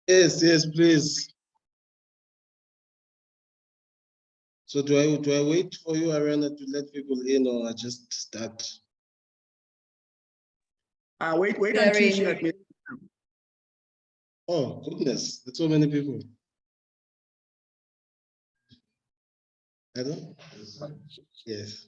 Yes, yes, please. So do I wait for you, Ariana, to let people in, or I just start? Wait until she admits. Oh, goodness, there's so many people. I don't? Yes.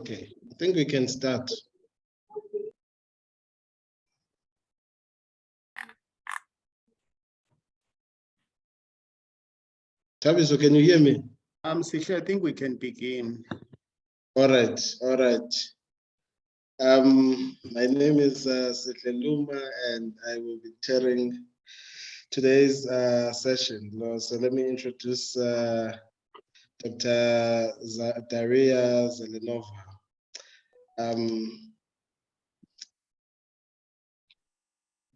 Okay, I think we can start. Tabiso, can you hear me? Sihle, I think we can begin. All right, all right. My name is Sihle Luma, and I will be chairing today's session. So let me introduce Dr. Daria Zelenova.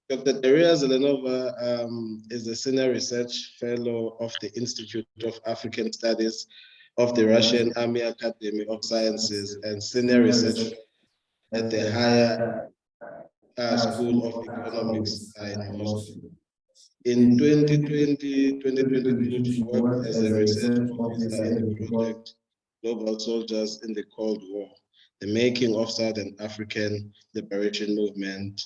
Dr. Daria Zelenova is a senior research fellow of the Institute of African Studies of the Russian Army Academy of Sciences and senior research at the Higher School of Economics in Moscow. In 2022, she worked as a research officer in the project Global Soldiers in the Cold War, the making of Southern African liberation movement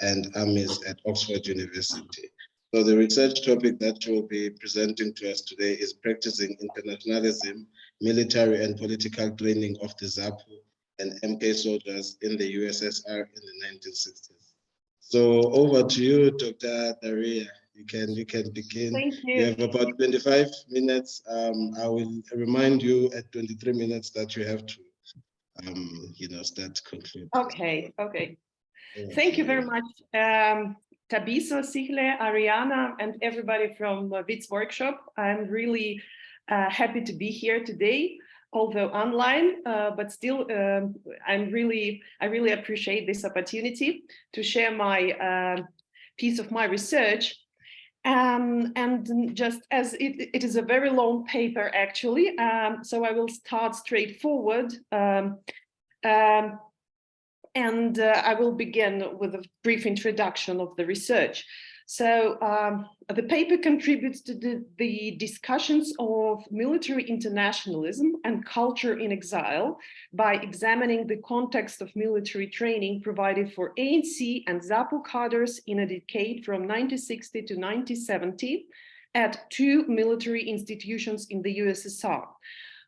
and armies at Oxford University. So the research topic that she will be presenting to us today is practicing internationalism, military and political training of the ZAPU and MK soldiers in the USSR in the 1960s. So over to you, Dr. Daria. You can begin. Thank you. You have about 25 minutes. I will remind you at 23 minutes that you have to start conclude. Okay. Thank you very much, Tabiso, Sihle, Ariana, and everybody from WITS workshop. I'm really happy to be here today, although online, but still, I really appreciate this opportunity to share my piece of my research. And just as it is a very long paper, actually, so I will start straightforward. And I will begin with a brief introduction of the research. So the paper contributes to the discussions of military internationalism and culture in exile by examining the context of military training provided for ANC and ZAPU cadres in a decade from 1960 to 1970 at two military institutions in the USSR,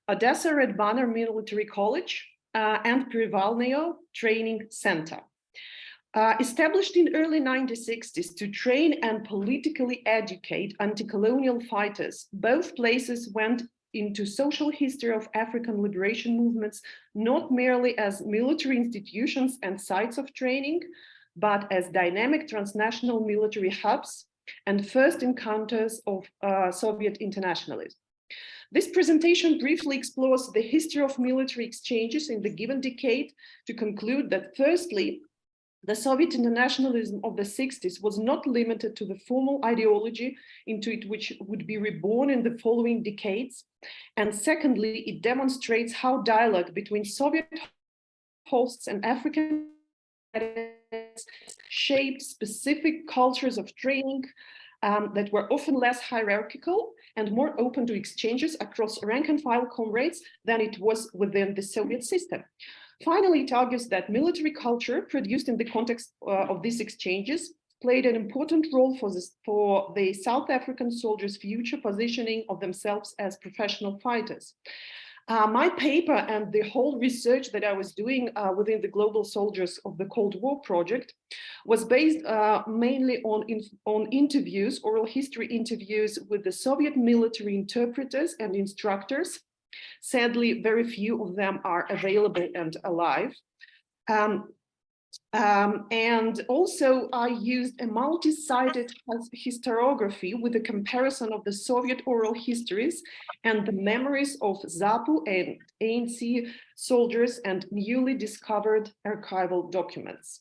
Odessa Red Banner Military College and Perevalnoye Training Centre. Established in early 1960s to train and politically educate anti-colonial fighters, both places went into social history of African liberation movements, not merely as military institutions and sites of training, but as dynamic transnational military hubs and first encounters of Soviet internationalism. This presentation briefly explores the history of military exchanges in the given decade to conclude that, firstly, the Soviet internationalism of the 60s was not limited to the formal ideology into it which would be reborn in the following decades. And secondly, it demonstrates how dialogue between Soviet hosts and African shaped specific cultures of training that were often less hierarchical and more open to exchanges across rank and file comrades than it was within the Soviet system. Finally, it argues that military culture produced in the context of these exchanges played an important role for the South African soldiers' future positioning of themselves as professional fighters. My paper and the whole research that I was doing within the Global Soldiers of the Cold War project was based mainly on interviews, oral history interviews with the Soviet military interpreters and instructors. Sadly, very few of them are available and alive. And also I used a multi-sided historiography with a comparison of the Soviet oral histories and the memories of ZAPU and ANC soldiers and newly discovered archival documents.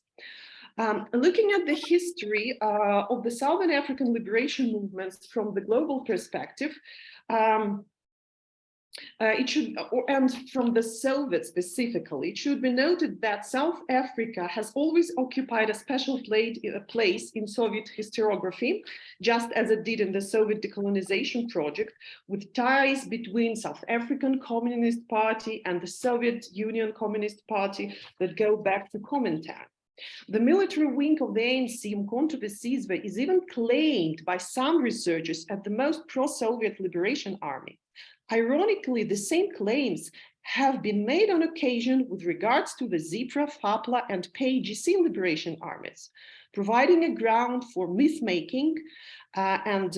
Looking at the history of the Southern African liberation movements from the global perspective, and from the Soviets specifically, it should be noted that South Africa has always occupied a special place in Soviet historiography, just as it did in the Soviet decolonization project, with ties between South African Communist Party and the Soviet Union Communist Party that go back to Comintern. The military wing of the ANC, Umkhonto we Sizwe, is even claimed by some researchers as the most pro-Soviet liberation army. Ironically, the same claims have been made on occasion with regards to the ZIPRA, FAPLA, and PAIGC liberation armies, providing a ground for myth-making and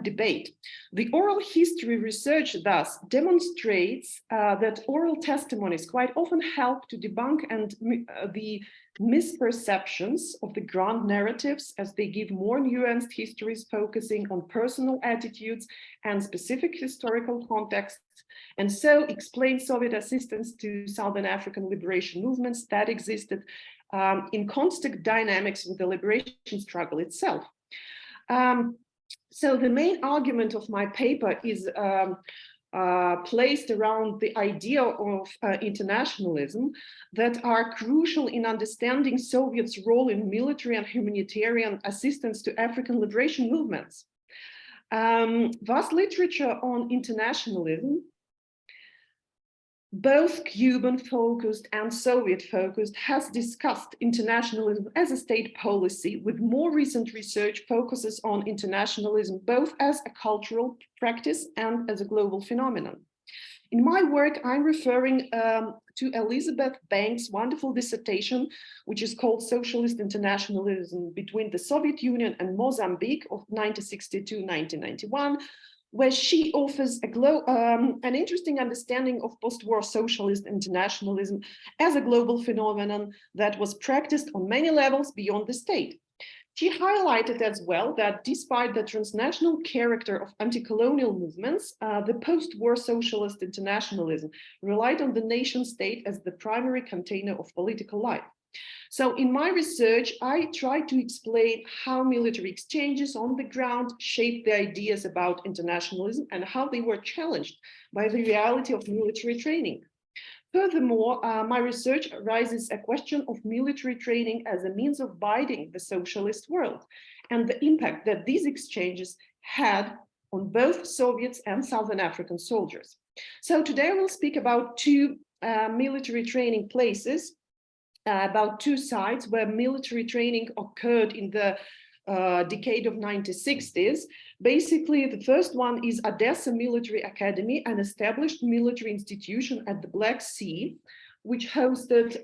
debate. The oral history research thus demonstrates that oral testimonies quite often help to debunk the misperceptions of the grand narratives, as they give more nuanced histories focusing on personal attitudes and specific historical contexts, and so explain Soviet assistance to Southern African liberation movements that existed in constant dynamics with the liberation struggle itself. So the main argument of my paper is placed around the idea of internationalism that are crucial in understanding Soviets' role in military and humanitarian assistance to African liberation movements. Vast literature on internationalism, both Cuban-focused and Soviet-focused, has discussed internationalism as a state policy, with more recent research focuses on internationalism both as a cultural practice and as a global phenomenon. In my work, I'm referring to Elizabeth Banks' wonderful dissertation, which is called Socialist Internationalism Between the Soviet Union and Mozambique of 1962-1991, where she offers an interesting understanding of post-war socialist internationalism as a global phenomenon that was practiced on many levels beyond the state. She highlighted as well that despite the transnational character of anti-colonial movements, the post-war socialist internationalism relied on the nation state as the primary container of political life. So in my research, I tried to explain how military exchanges on the ground shaped the ideas about internationalism and how they were challenged by the reality of military training. Furthermore, my research raises a question of military training as a means of binding the socialist world and the impact that these exchanges had on both Soviets and Southern African soldiers. So today I will speak about two military training places, about two sites where military training occurred in the decade of 1960s. Basically, the first one is Odessa Military Academy, an established military institution at the Black Sea, which hosted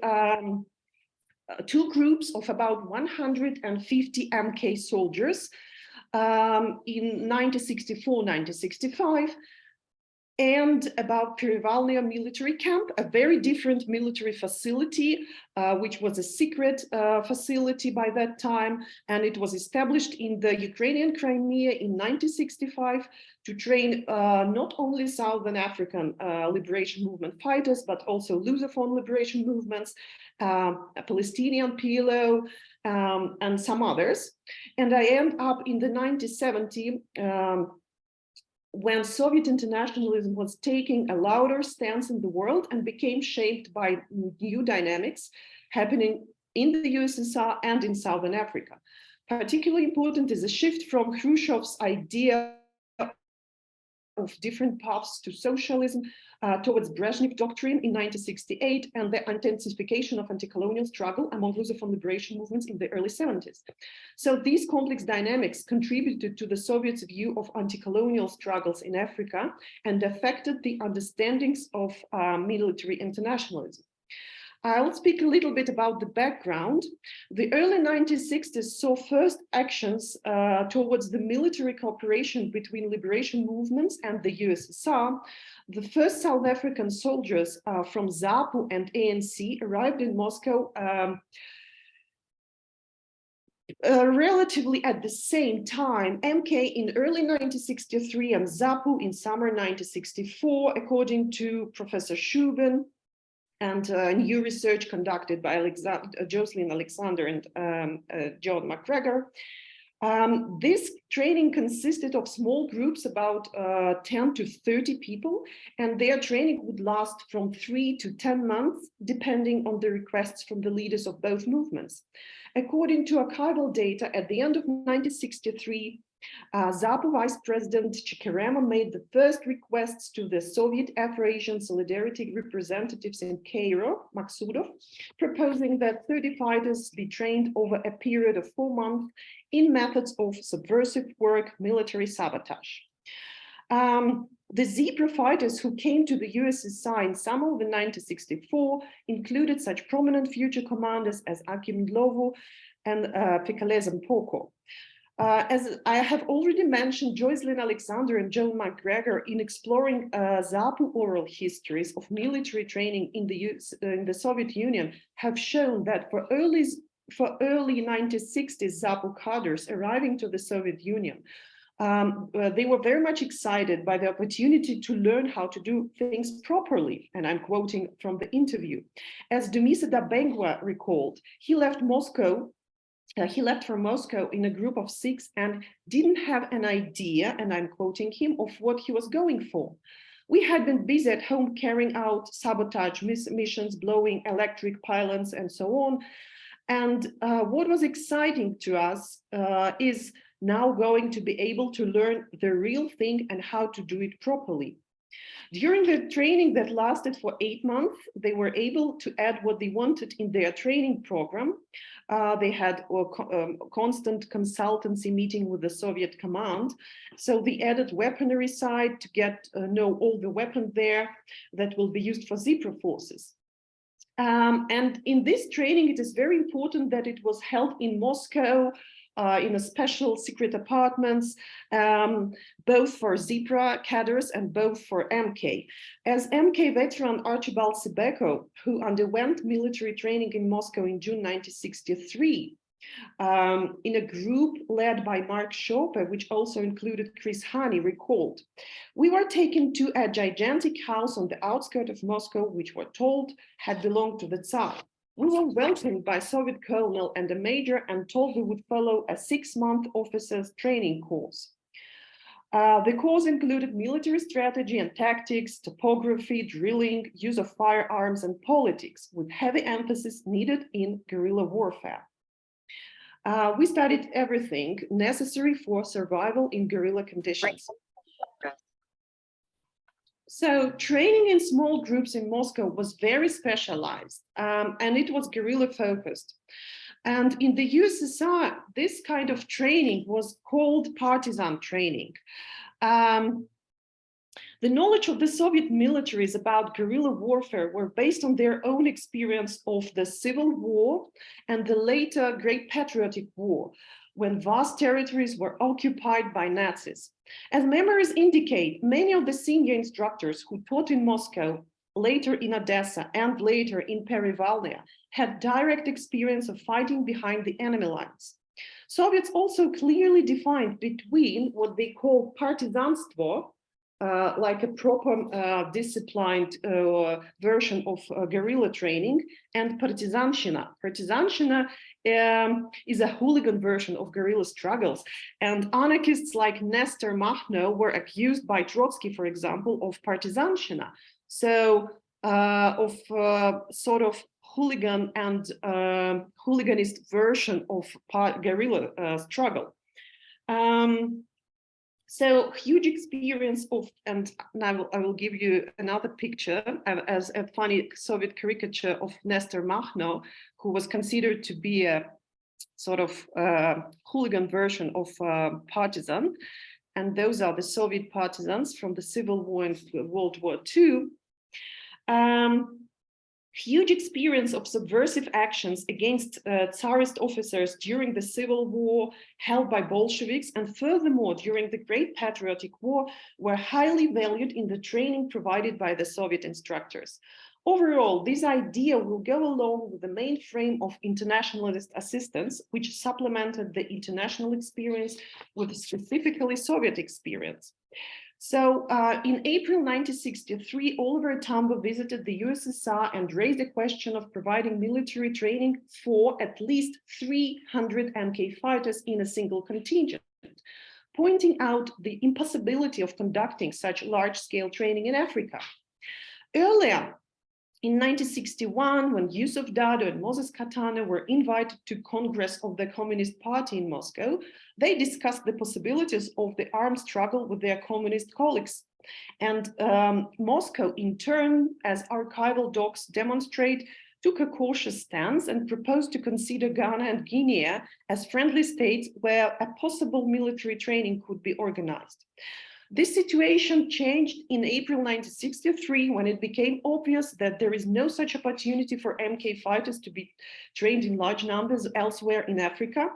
two groups of about 150 MK soldiers in 1964-1965. And about Perevalnoye military camp, a very different military facility, which was a secret facility by that time. And it was established in the Ukrainian Crimea in 1965 to train not only Southern African liberation movement fighters, but also Lusophone liberation movements, Palestinian PLO, and some others. And I end up in the 1970s, when Soviet internationalism was taking a louder stance in the world and became shaped by new dynamics happening in the USSR and in Southern Africa. Particularly important is a shift from Khrushchev's idea of different paths to socialism towards Brezhnev doctrine in 1968 and the intensification of anti-colonial struggle among Lusophone liberation movements in the early 70s. So these complex dynamics contributed to the Soviets' view of anti-colonial struggles in Africa and affected the understandings of military internationalism. I'll speak a little bit about the background. The early 1960s saw first actions towards the military cooperation between liberation movements and the USSR. The first South African soldiers from ZAPU and ANC arrived in Moscow relatively at the same time, MK in early 1963 and ZAPU in summer 1964, according to Professor Shubin, and new research conducted by Jocelyn Alexander and John McGregor. This training consisted of small groups, about 10 to 30 people, and their training would last from 3 to 10 months, depending on the requests from the leaders of both movements. According to archival data, at the end of 1963, ZAPU Vice President Chikerema made the first requests to the Soviet Afro-Asian Solidarity representatives in Cairo, Maksudov, proposing that 30 fighters be trained over a period of 4 months in methods of subversive work, military sabotage. The ZAPU fighters who came to the USSR in summer of 1964 included such prominent future commanders as Akim Ndlovu and Pekalezem Poko. As I have already mentioned, Jocelyn Alexander and John McGregor, in exploring ZAPU oral histories of military training in the Soviet Union, have shown that for early 1960s ZAPU cadres arriving to the Soviet Union, they were very much excited by the opportunity to learn how to do things properly. And I'm quoting from the interview. As Dumisa Dabengwa recalled, he left from Moscow in a group of 6 and didn't have an idea, and I'm quoting him, of what he was going for. We had been busy at home carrying out sabotage missions, blowing electric pylons and so on. And what was exciting to us is now going to be able to learn the real thing and how to do it properly. During the training that lasted for 8 months, they were able to add what they wanted in their training program. They had a constant consultancy meeting with the Soviet command. So they added weaponry side to get know all the weapons there that will be used for ZAPU forces. And in this training, it is very important that it was held in Moscow, in a special secret apartments, both for ZAPU cadres and both for MK. As MK veteran Archibald Sibeko, who underwent military training in Moscow in June 1963, in a group led by Mark Schope, which also included Chris Hani, recalled, "We were taken to a gigantic house on the outskirts of Moscow, which we're told had belonged to the Tsar. We were welcomed by Soviet colonel and a major and told we would follow a 6-month officers training course. The course included military strategy and tactics, topography, drilling, use of firearms, and politics, with heavy emphasis needed in guerrilla warfare. We studied everything necessary for survival in guerrilla conditions." So training in small groups in Moscow was very specialized, and it was guerrilla focused. And in the USSR, this kind of training was called partisan training. The knowledge of the Soviet militaries about guerrilla warfare were based on their own experience of the Civil War and the later Great Patriotic War, when vast territories were occupied by Nazis. As memoirs indicate, many of the senior instructors who taught in Moscow, later in Odessa, and later in Perevalnoye had direct experience of fighting behind the enemy lines. Soviets also clearly defined between what they call partizanstvo, like a proper disciplined version of guerrilla training, and partizanshina. Partizanshina is a hooligan version of guerrilla struggles, and anarchists like Nestor Makhno were accused by Trotsky, for example, of partizanshina, so of sort of hooligan and hooliganist version of guerrilla struggle. So huge experience of, and now I will give you another picture as a funny Soviet caricature of Nestor Makhno, who was considered to be a sort of hooligan version of partisan. And those are the Soviet partisans from the Civil War and World War II. huge experience of subversive actions against Tsarist officers during the civil war held by Bolsheviks, and furthermore during the Great Patriotic War, were highly valued in the training provided by the Soviet instructors. Overall, this idea will go along with the main frame of internationalist assistance, which supplemented the international experience with a specifically Soviet experience. So in April 1963, Oliver Tambo visited the USSR and raised the question of providing military training for at least 300 MK fighters in a single contingent, pointing out the impossibility of conducting such large-scale training in Africa. Earlier, in 1961, when Yusuf Dado and Moses Katana were invited to Congress of the Communist Party in Moscow, they discussed the possibilities of the armed struggle with their communist colleagues. And Moscow, in turn, as archival docs demonstrate, took a cautious stance and proposed to consider Ghana and Guinea as friendly states where a possible military training could be organized. This situation changed in April 1963 when it became obvious that there is no such opportunity for MK fighters to be trained in large numbers elsewhere in Africa.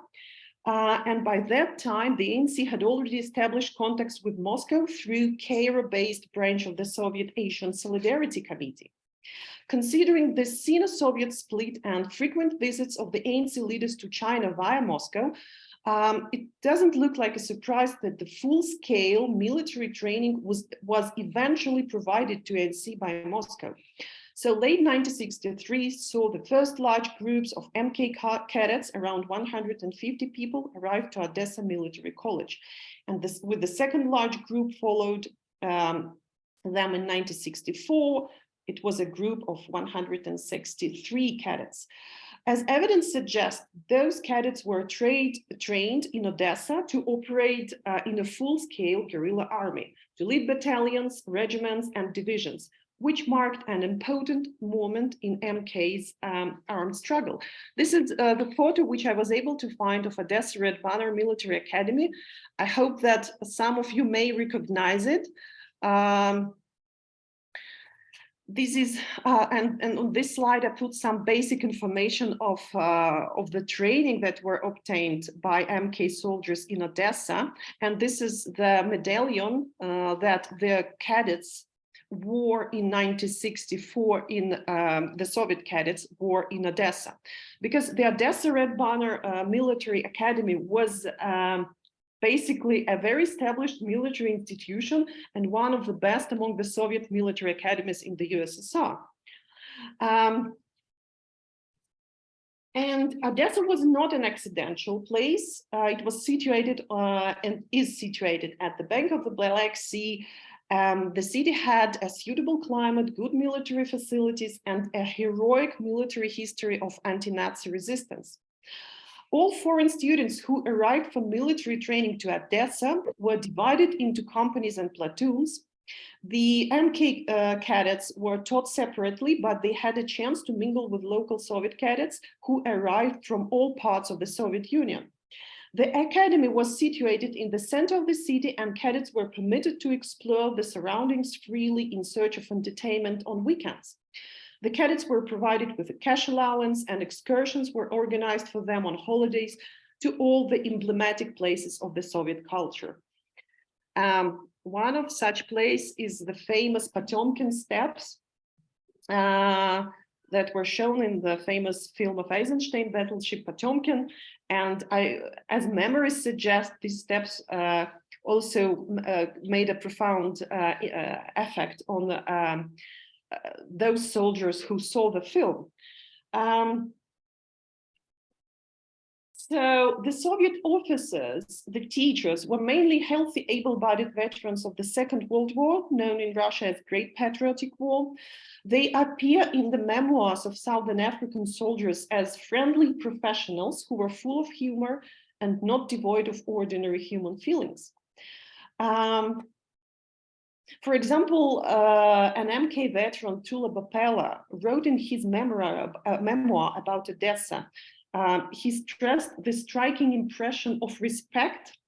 And by that time, the ANC had already established contacts with Moscow through Cairo-based branch of the Soviet Asian Solidarity Committee. Considering the Sino-Soviet split and frequent visits of the ANC leaders to China via Moscow, it doesn't look like a surprise that the full-scale military training was eventually provided to ANC by Moscow. So late 1963 saw the first large groups of MK cadets, around 150 people, arrive to Odessa Military College. And this, with the second large group followed them in 1964. It was a group of 163 cadets. As evidence suggests, those cadets were trained in Odessa to operate in a full-scale guerrilla army, to lead battalions, regiments, and divisions, which marked an important moment in MK's armed struggle. This is the photo which I was able to find of Odessa Red Banner Military Academy. I hope that some of you may recognize it. This is, and on this slide, I put some basic information of the training that were obtained by MK soldiers in Odessa. And this is the medallion that the cadets wore in 1964 in the Soviet cadets wore in Odessa. Because the Odessa Red Banner Military Academy was basically a very established military institution and one of the best among the Soviet military academies in the USSR. And Odessa was not an accidental place. It was situated and is situated at the bank of the Black Sea. The city had a suitable climate, good military facilities, and a heroic military history of anti-Nazi resistance. All foreign students who arrived for military training to Odessa were divided into companies and platoons. The MK cadets were taught separately, but they had a chance to mingle with local Soviet cadets who arrived from all parts of the Soviet Union. The academy was situated in the center of the city, and cadets were permitted to explore the surroundings freely in search of entertainment on weekends. The cadets were provided with a cash allowance, and excursions were organized for them on holidays to all the emblematic places of the Soviet culture. One of such places is the famous Potemkin steps that were shown in the famous film of Eisenstein, Battleship Potemkin. And as memories suggest, these steps also made a profound effect on those soldiers who saw the film. So the Soviet officers, the teachers, were mainly healthy, able-bodied veterans of the Second World War, known in Russia as Great Patriotic War. They appear in the memoirs of Southern African soldiers as friendly professionals who were full of humor and not devoid of ordinary human feelings. For example, an MK veteran, Tula Bapela, wrote in his memoir about Odessa. He stressed the striking impression of respect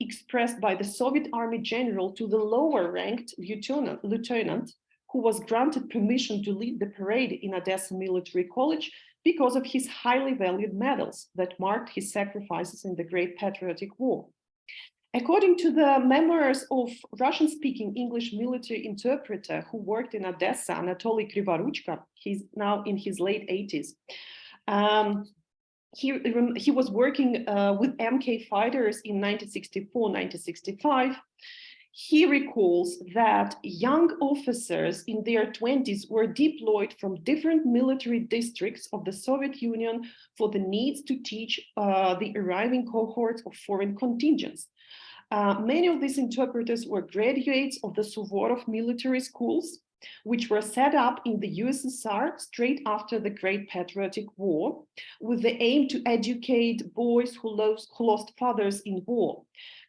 expressed by the Soviet Army general to the lower ranked lieutenant, who was granted permission to lead the parade in Odessa Military College because of his highly valued medals that marked his sacrifices in the Great Patriotic War. According to the memoirs of Russian-speaking English military interpreter who worked in Odessa, Anatoly Krivoruchko, he's now in his late 80s. He was working with MK fighters in 1964-1965. He recalls that young officers in their 20s were deployed from different military districts of the Soviet Union for the needs to teach the arriving cohorts of foreign contingents. Many of these interpreters were graduates of the Suvorov military schools, which were set up in the USSR straight after the Great Patriotic War, with the aim to educate boys who lost fathers in war.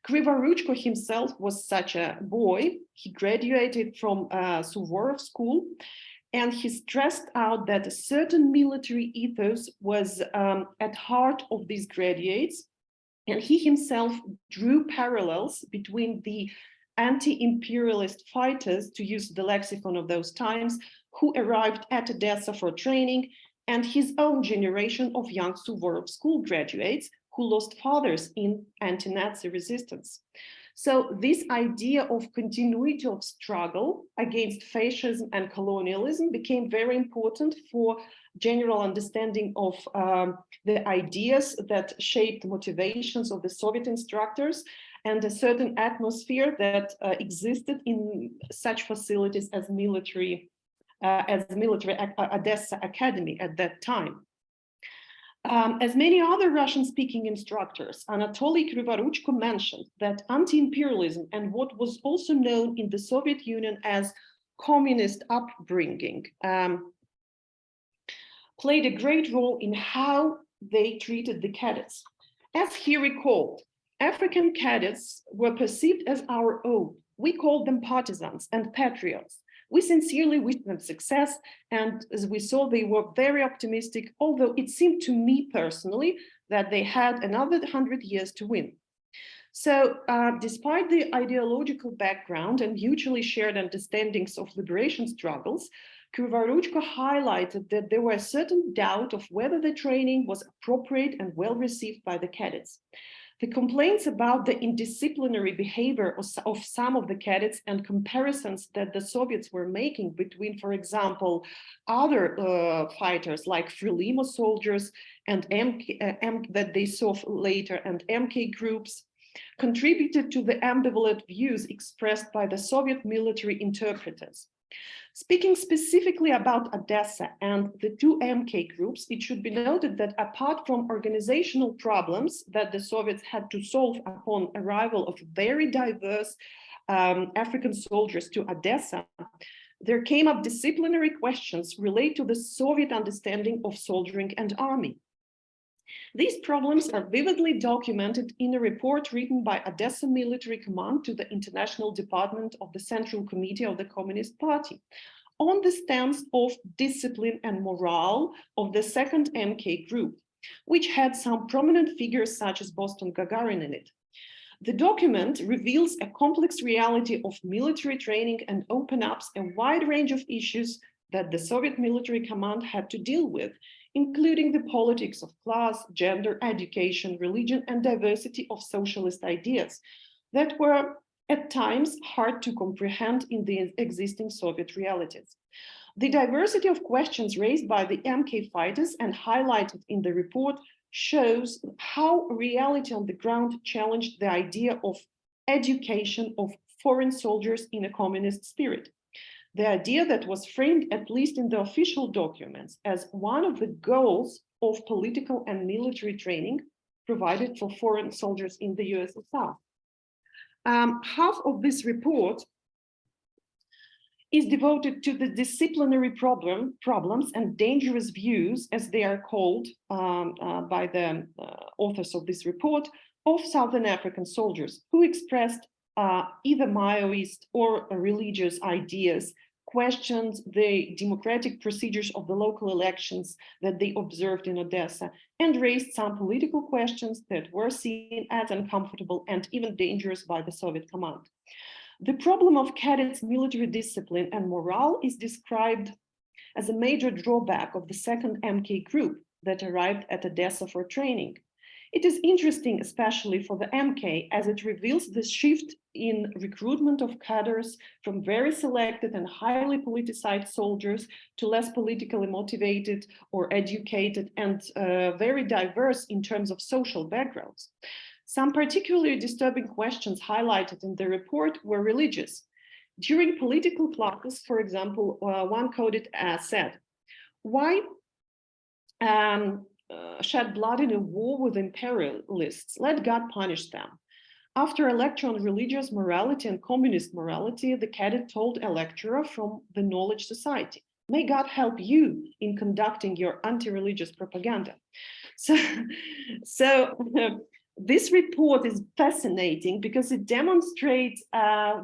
Krivoruchko himself was such a boy. He graduated from Suvorov school, and he stressed out that a certain military ethos was at heart of these graduates, and he himself drew parallels between the anti-imperialist fighters, to use the lexicon of those times, who arrived at Odessa for training, and his own generation of young Suvorov school graduates who lost fathers in anti-Nazi resistance. So this idea of continuity of struggle against fascism and colonialism became very important for general understanding of the ideas that shaped the motivations of the Soviet instructors and a certain atmosphere that existed in such facilities as military Odessa Academy at that time. As many other Russian-speaking instructors, Anatoly Krivoruchko mentioned that anti-imperialism and what was also known in the Soviet Union as communist upbringing played a great role in how they treated the cadets. As he recalled, African cadets were perceived as our own. We called them partisans and patriots. We sincerely wished them success, and as we saw, they were very optimistic, although it seemed to me personally that they had another 100 years to win. So despite the ideological background and mutually shared understandings of liberation struggles, Krivoruchko highlighted that there was a certain doubt of whether the training was appropriate and well received by the cadets. The complaints about the indisciplinary behavior of some of the cadets and comparisons that the Soviets were making between, for example, other fighters like Frelimo soldiers and MK, that they saw later, and MK groups, contributed to the ambivalent views expressed by the Soviet military interpreters. Speaking specifically about Odessa and the two MK groups, it should be noted that apart from organizational problems that the Soviets had to solve upon arrival of very diverse African soldiers to Odessa, there came up disciplinary questions related to the Soviet understanding of soldiering and army. These problems are vividly documented in a report written by Odessa Military Command to the International Department of the Central Committee of the Communist Party on the stance of discipline and morale of the second MK group, which had some prominent figures such as Boston Gagarin in it. The document reveals a complex reality of military training and opens up a wide range of issues that the Soviet military command had to deal with, including the politics of class, gender, education, religion, and diversity of socialist ideas that were at times hard to comprehend in the existing Soviet realities. The diversity of questions raised by the MK fighters and highlighted in the report shows how reality on the ground challenged the idea of education of foreign soldiers in a communist spirit. The idea that was framed, at least in the official documents, as one of the goals of political and military training provided for foreign soldiers in the USSR. Half of this report is devoted to the disciplinary problems and dangerous views, as they are called by the authors of this report, of Southern African soldiers who expressed either Maoist or religious ideas, questioned the democratic procedures of the local elections that they observed in Odessa, and raised some political questions that were seen as uncomfortable and even dangerous by the Soviet command. The problem of cadets' military discipline and morale is described as a major drawback of the second MK group that arrived at Odessa for training. It is interesting, especially for the MK, as it reveals the shift in recruitment of cadres from very selected and highly politicized soldiers to less politically motivated or educated and very diverse in terms of social backgrounds. Some particularly disturbing questions highlighted in the report were religious. During political classes, for example, one cadet said, "Why shed blood in a war with imperialists? Let God punish them." After a lecture on religious morality and communist morality, the cadet told a lecturer from the Knowledge Society, "May God help you in conducting your anti-religious propaganda." So this report is fascinating because it demonstrates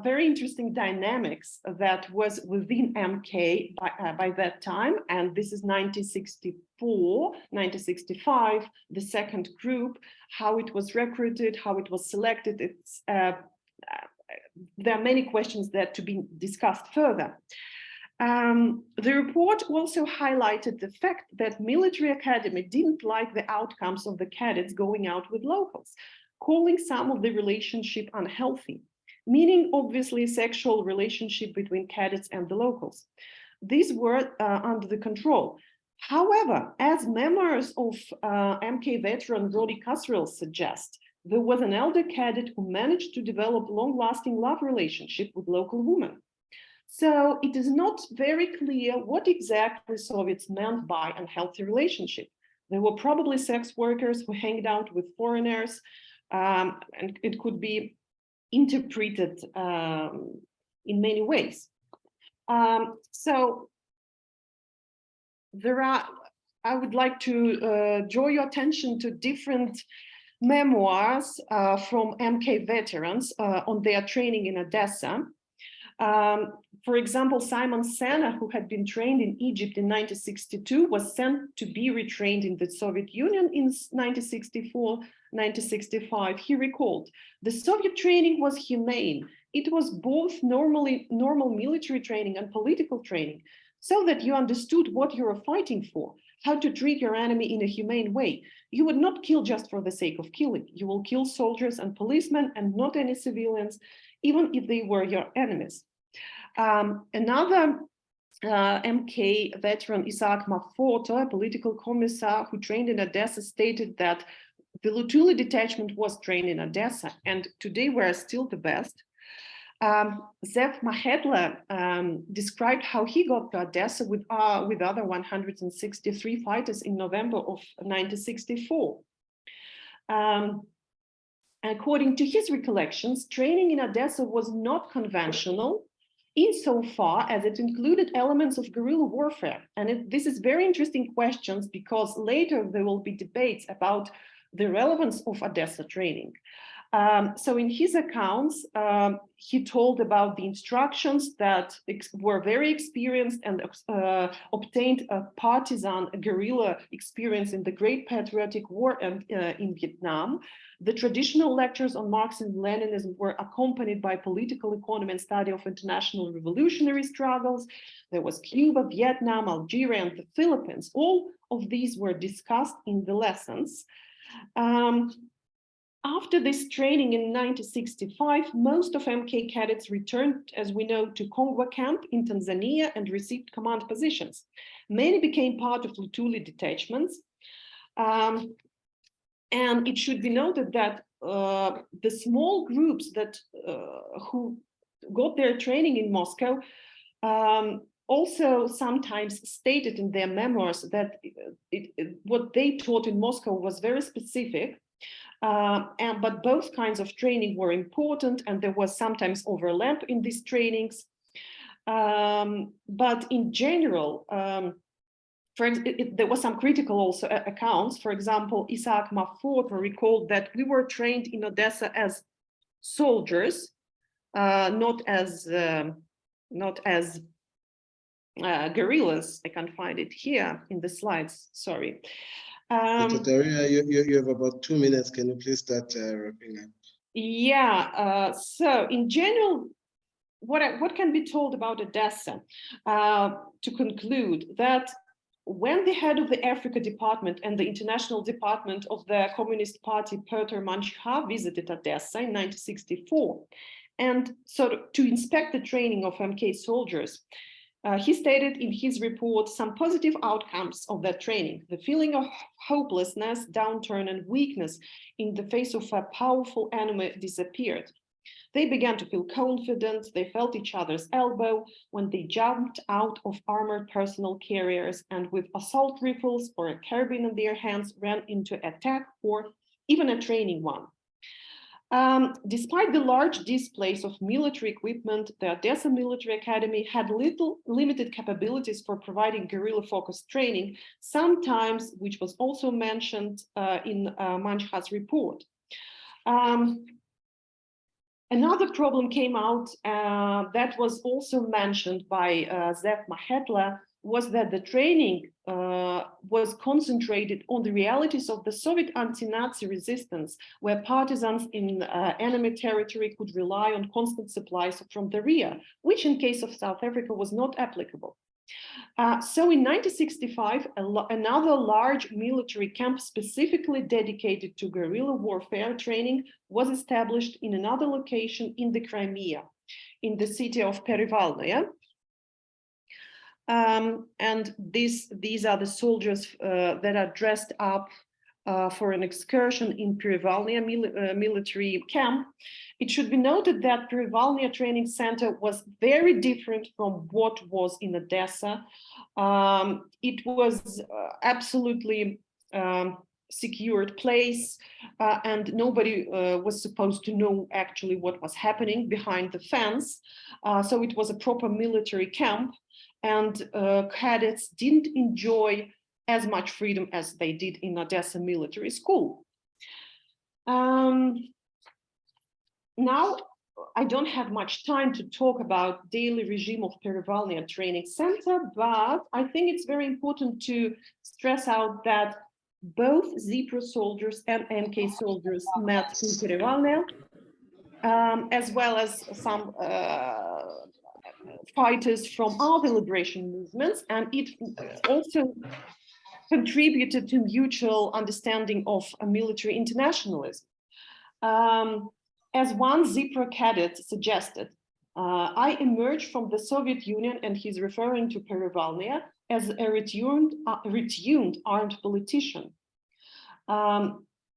very interesting dynamics that was within MK by that time. And this is 1964, 1965, the second group, how it was recruited, how it was selected. There are many questions that to be discussed further. The report also highlighted the fact that military academy didn't like the outcomes of the cadets going out with locals, calling some of the relationship unhealthy, meaning obviously sexual relationship between cadets and the locals. These were under the control. However, as memoirs of MK veteran Rodi Kasril suggest, there was an elder cadet who managed to develop long-lasting love relationship with local women. So it is not very clear what exactly Soviets meant by unhealthy relationship. There were probably sex workers who hanged out with foreigners, and it could be interpreted in many ways. So I would like to draw your attention to different memoirs from MK veterans on their training in Odessa. For example, Simon Senna, who had been trained in Egypt in 1962, was sent to be retrained in the Soviet Union in 1964, 1965. He recalled, "The Soviet training was humane. It was both normal military training and political training, so that you understood what you were fighting for, how to treat your enemy in a humane way. You would not kill just for the sake of killing. You will kill soldiers and policemen and not any civilians, even if they were your enemies." Another MK veteran, Isaac Mafoto, a political commissar who trained in Odessa, stated that the Lutuli detachment was trained in Odessa, and today we're still the best. Zev Mahedla described how he got to Odessa with other 163 fighters in November of 1964. According to his recollections, training in Odessa was not conventional insofar as it included elements of guerrilla warfare. And this is very interesting questions because later there will be debates about the relevance of Odessa training. So in his accounts, he told about the instructions that were very experienced and obtained a partisan guerrilla experience in the Great Patriotic War and in Vietnam. The traditional lectures on Marxism and Leninism were accompanied by political economy and study of international revolutionary struggles. There was Cuba, Vietnam, Algeria, and the Philippines. All of these were discussed in the lessons. After this training in 1965, most of MK cadets returned, as we know, to Kongwa camp in Tanzania and received command positions. Many became part of Lutuli detachments. And it should be noted that the small groups that who got their training in Moscow also sometimes stated in their memoirs that what they taught in Moscow was very specific. But both kinds of training were important, and there was sometimes overlap in these trainings. But in general, there was some critical also accounts. For example, Isaac Mafoto recalled that we were trained in Odessa as soldiers, not as guerrillas. I can't find it here in the slides, sorry. Daria, you have about 2 minutes. Can you please start wrapping up? Yeah, so in general, what can be told about Odessa? To conclude that when the head of the Africa department and the international department of the Communist Party, Peter Mancha, visited Odessa in 1964, and to inspect the training of MK soldiers, he stated in his report some positive outcomes of that training. The feeling of hopelessness, downturn, and weakness in the face of a powerful enemy disappeared. They began to feel confident, they felt each other's elbow when they jumped out of armored personal carriers and with assault rifles or a carbine in their hands ran into attack or even a training one. Despite the large displays of military equipment, the Odessa Military Academy had limited capabilities for providing guerrilla-focused training, sometimes, which was also mentioned in Mancha's report. Another problem came out that was also mentioned by Zev Mahetla, was that the training was concentrated on the realities of the Soviet anti-Nazi resistance, where partisans in enemy territory could rely on constant supplies from the rear, which in case of South Africa was not applicable. So in 1965, another large military camp specifically dedicated to guerrilla warfare training was established in another location in the Crimea, in the city of Perevalnoye. And these are the soldiers that are dressed up for an excursion in Perevalnoye military camp. It should be noted that Perevalnoye Training Centre was very different from what was in Odessa. It was absolutely secured place, and nobody was supposed to know actually what was happening behind the fence. So it was a proper military camp, and cadets didn't enjoy as much freedom as they did in Odessa Military School. Now, I don't have much time to talk about daily regime of Perevalnoye Training Center, but I think it's very important to stress out that both ZAPU soldiers and MK soldiers met in Perevalnoye, as well as some fighters from other liberation movements, and it also contributed to mutual understanding of military internationalism. As one ZAPU cadet suggested, I emerged from the Soviet Union, and he's referring to Perevalnoye, as a retuned armed politician.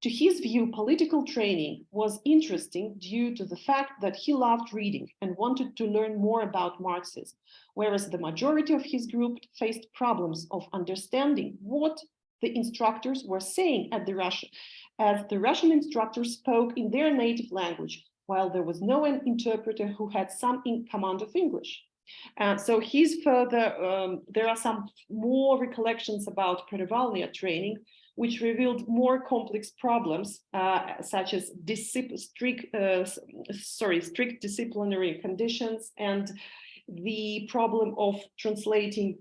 To his view, political training was interesting due to the fact that he loved reading and wanted to learn more about Marxism, whereas the majority of his group faced problems of understanding what the instructors were saying at the Russian, as the Russian instructors spoke in their native language, while there was no interpreter who had some command of English. So he's further, there are some more recollections about Perevalnoye training, which revealed more complex problems, such as strict disciplinary conditions and the problem of translating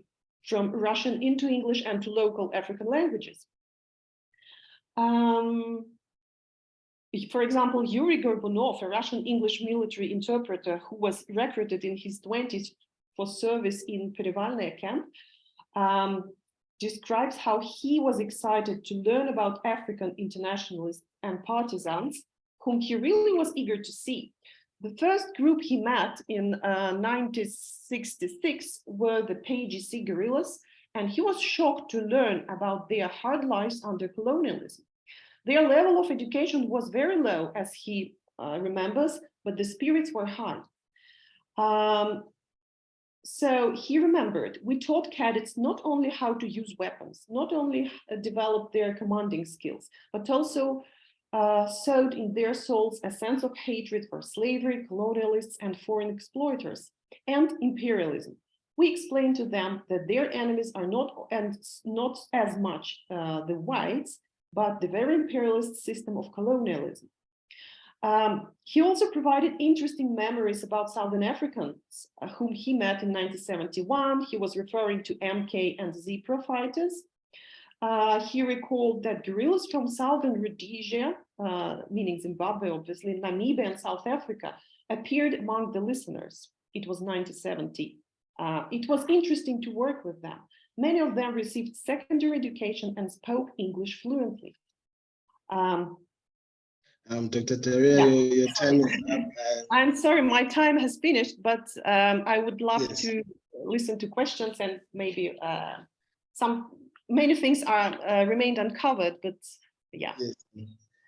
from Russian into English and to local African languages. For example, Yuri Gorbunov, a Russian English military interpreter who was recruited in his 20s for service in Perevalnoye camp, describes how he was excited to learn about African internationalists and partisans, whom he really was eager to see. The first group he met in 1966 were the PAGC guerrillas, and he was shocked to learn about their hard lives under colonialism. Their level of education was very low, as he remembers, but the spirits were high. So he remembered, we taught cadets not only how to use weapons, not only develop their commanding skills, but also sowed in their souls a sense of hatred for slavery, colonialists, and foreign exploiters, and imperialism. We explained to them that their enemies are not as much the whites, but the very imperialist system of colonialism. He also provided interesting memories about Southern Africans whom he met in 1971. He was referring to MK and ZAPU fighters. He recalled that guerrillas from Southern Rhodesia, meaning Zimbabwe, obviously, Namibia and South Africa, appeared among the listeners. it was 1970. It was interesting to work with them. Many of them received secondary education and spoke English fluently. Dr. Daria, your time is up. I'm sorry, my time has finished, but I would love Yes. to listen to questions, and maybe many things are remained uncovered, but yeah. Yes.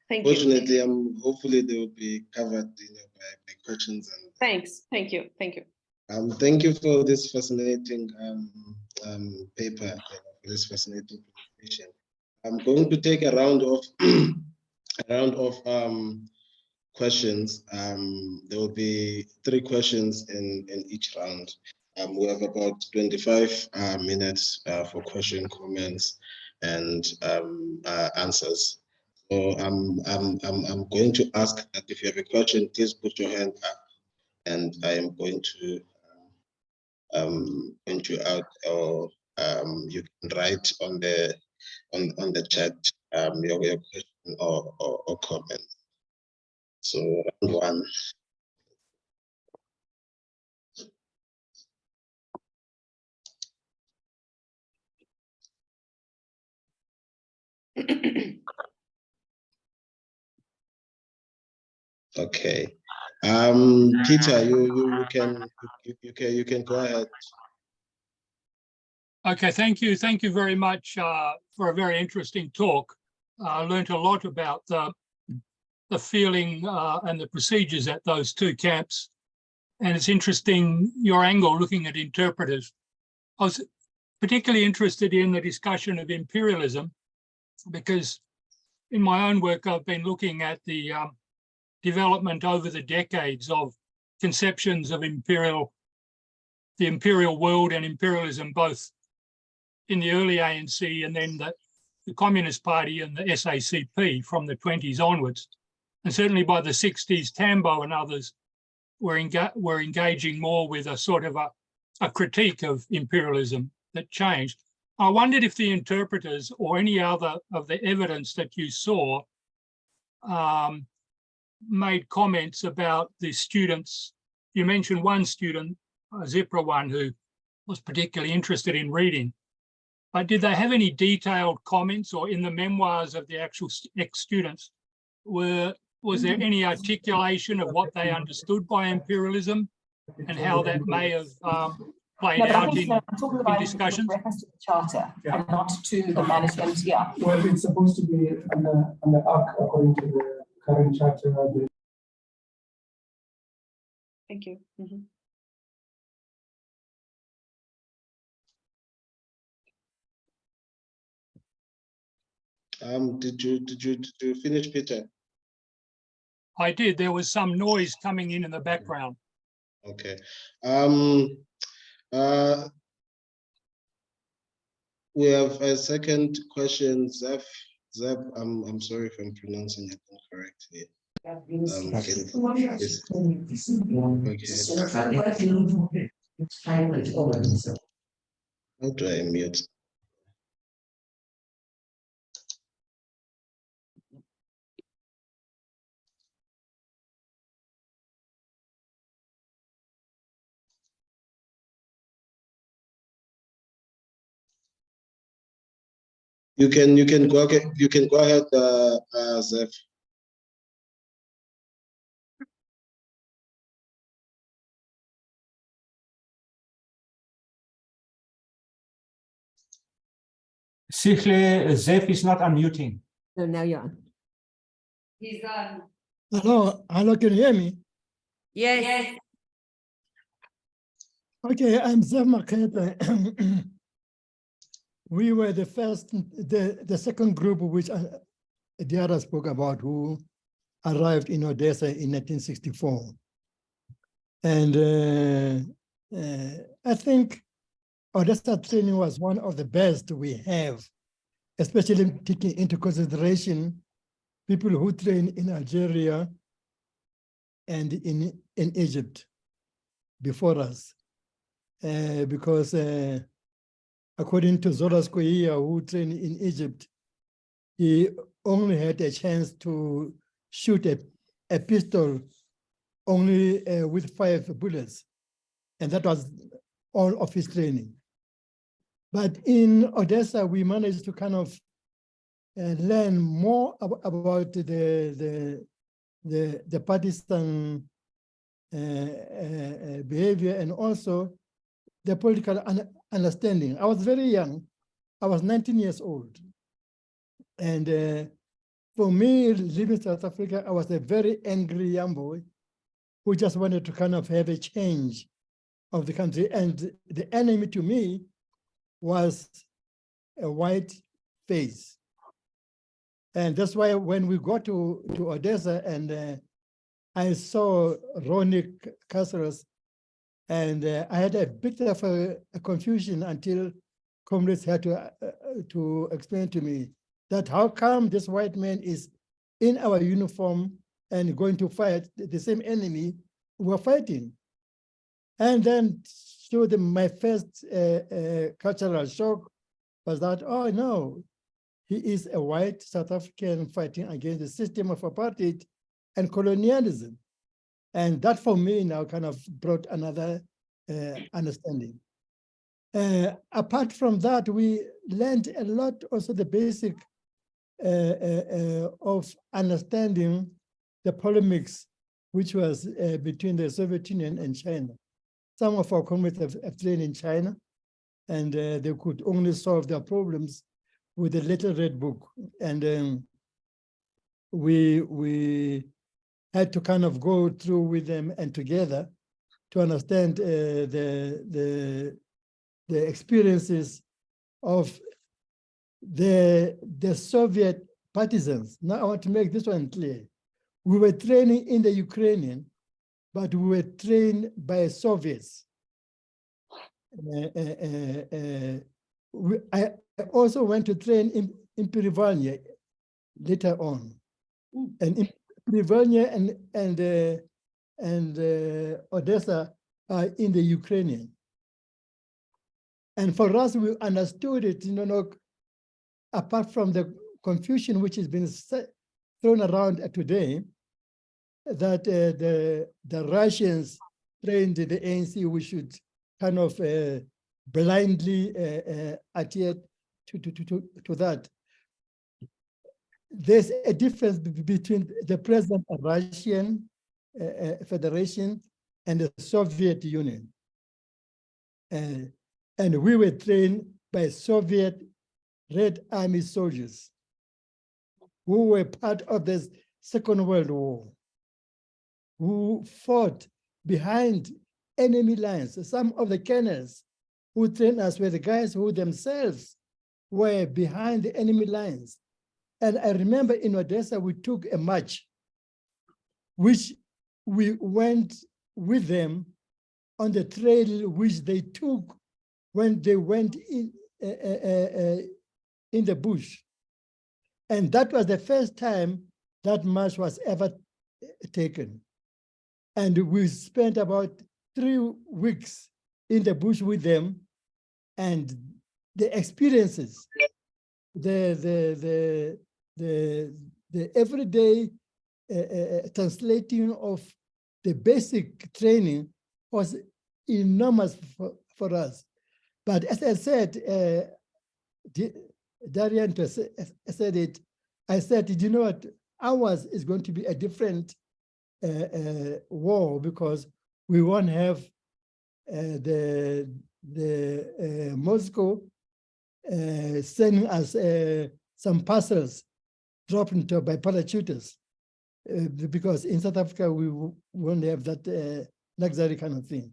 Thank you. Fortunately, hopefully they will be covered by questions. And Thanks. Thank you. Thank you. Thank you for this fascinating paper, for this fascinating presentation. I'm going to take a round of questions. There will be 3 questions in each round. We have about 25 minutes for question, comments, and answers. So I'm going to ask that if you have a question, please put your hand up, and I am going to point you out, or you can write on the chat your question or comment. So round 1. Okay. Peter, you can go ahead. Okay, thank you. Thank you very much for a very interesting talk. I learned a lot about the feeling and the procedures at those 2 camps. And it's interesting, your angle looking at interpreters. I was particularly interested in the discussion of imperialism, because in my own work, I've been looking at the development over the decades of conceptions of the imperial world and imperialism, both in the early ANC and then the Communist Party and the SACP from the 20s onwards. And certainly by the 60s, Tambo and others were engaging more with a sort of a critique of imperialism that changed. I wondered if the interpreters or any other of the evidence that you saw made comments about the students. You mentioned one student, Zipra one, who was particularly interested in reading. But did they have any detailed comments, or in the memoirs of the actual ex-students, was there any articulation of what they understood by imperialism and how that may have played out in discussions? Reference to the charter and not to the management. Yeah. Well, it's supposed to be on the arc according to the current charter. Thank you. Mm-hmm. Did you finish, Peter? I did. There was some noise coming in the background. Okay. We have a second question, Zep. I'm sorry if I'm pronouncing it incorrectly. How do I mute? You can go ahead, Zef. Sihle, Zef is not unmuting. No, now you're on. He's on. Hello, can you hear me? Yes. Okay, I'm Zef Maketa. We were the first, the second group which Daria spoke about, who arrived in Odessa in 1964. And I think Odessa training was one of the best we have, especially taking into consideration people who train in Algeria and in Egypt before us. Because according to Zola Squia, who trained in Egypt, he only had a chance to shoot a pistol only with 5 bullets. And that was all of his training. But in Odessa, we managed to kind of learn more about the partisan behavior and also the political understanding. I was very young. I was 19 years old. And for me, living in South Africa, I was a very angry young boy who just wanted to kind of have a change of the country. And the enemy to me was a white face. And that's why when we got to Odessa and I saw Ronick Castros, and I had a bit of a confusion until comrades had to explain to me that how come this white man is in our uniform and going to fight the same enemy we're fighting. And then so my first cultural shock was that, oh no, he is a white South African fighting against the system of apartheid and colonialism. And that for me now kind of brought another understanding. Apart from that, we learned a lot also the basic of understanding the polemics which was between the Soviet Union and China. Some of our comrades have trained in China, and they could only solve their problems with a little red book. And we had to kind of go through with them and together to understand the experiences of the Soviet partisans. Now I want to make this one clear. We were training in the Ukrainian, but we were trained by Soviets. I also went to train in Perevalnoye later on. And in Perevalnoye and Odessa are in the Ukrainian. And for us, we understood it, apart from the confusion which has been thrown around today, that the Russians trained the ANC, we should kind of blindly adhere to that. There's a difference between the present Russian Federation and the Soviet Union. And we were trained by Soviet Red Army soldiers who were part of the Second World War, who fought behind enemy lines. Some of the colonels who trained us were the guys who themselves were behind the enemy lines. And I remember in Odessa, we took a march, which we went with them on the trail which they took when they went in the bush. And that was the first time that march was ever taken. And we spent about 3 weeks in the bush with them, and the experiences, the everyday translating of the basic training was enormous for us. But as I said, Daria said it, I said, you know what, ours is going to be a different war, because we won't have the Moscow sending us some parcels dropped into by parachuters, because in South Africa we won't have that luxury kind of thing.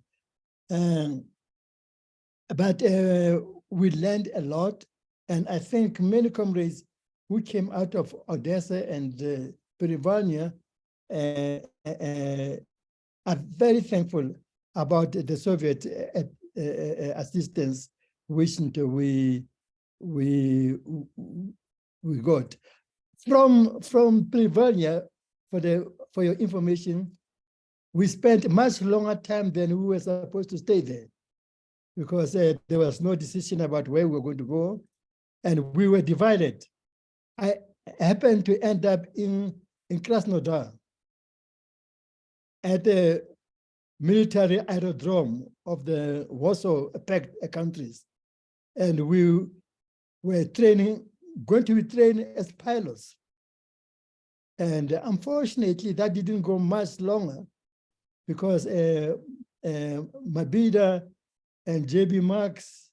But we learned a lot, and I think many comrades who came out of Odessa and Perevalnoye are very thankful about the Soviet assistance which we got. From Perevalnoye, for your information, we spent much longer time than we were supposed to stay there, because there was no decision about where we were going to go, and we were divided. I happened to end up in Krasnodar. military aerodrome of the Warsaw Pact countries. And we were going to be trained as pilots. And unfortunately, that didn't go much longer because Mabida and JB Marx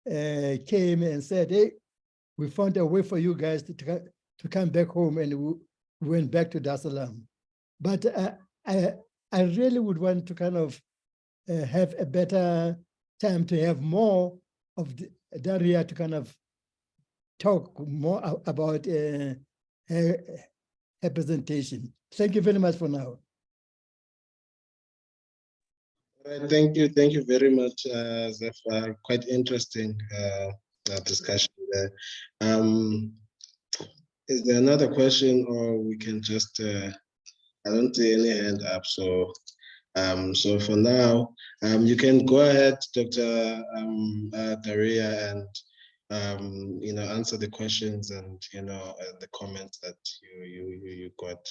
came and said, hey, we found a way for you guys to come back home, and we went back to Dar es Salaam. But I really would want to kind of have a better time to have more of Daria to kind of talk more about her presentation. Thank you very much for now. Thank you very much, Zeph. Quite interesting discussion there. Is there another question, or we can just? I don't see any hand up, so for now, you can go ahead, Dr. Daria, and answer the questions and the comments that you got.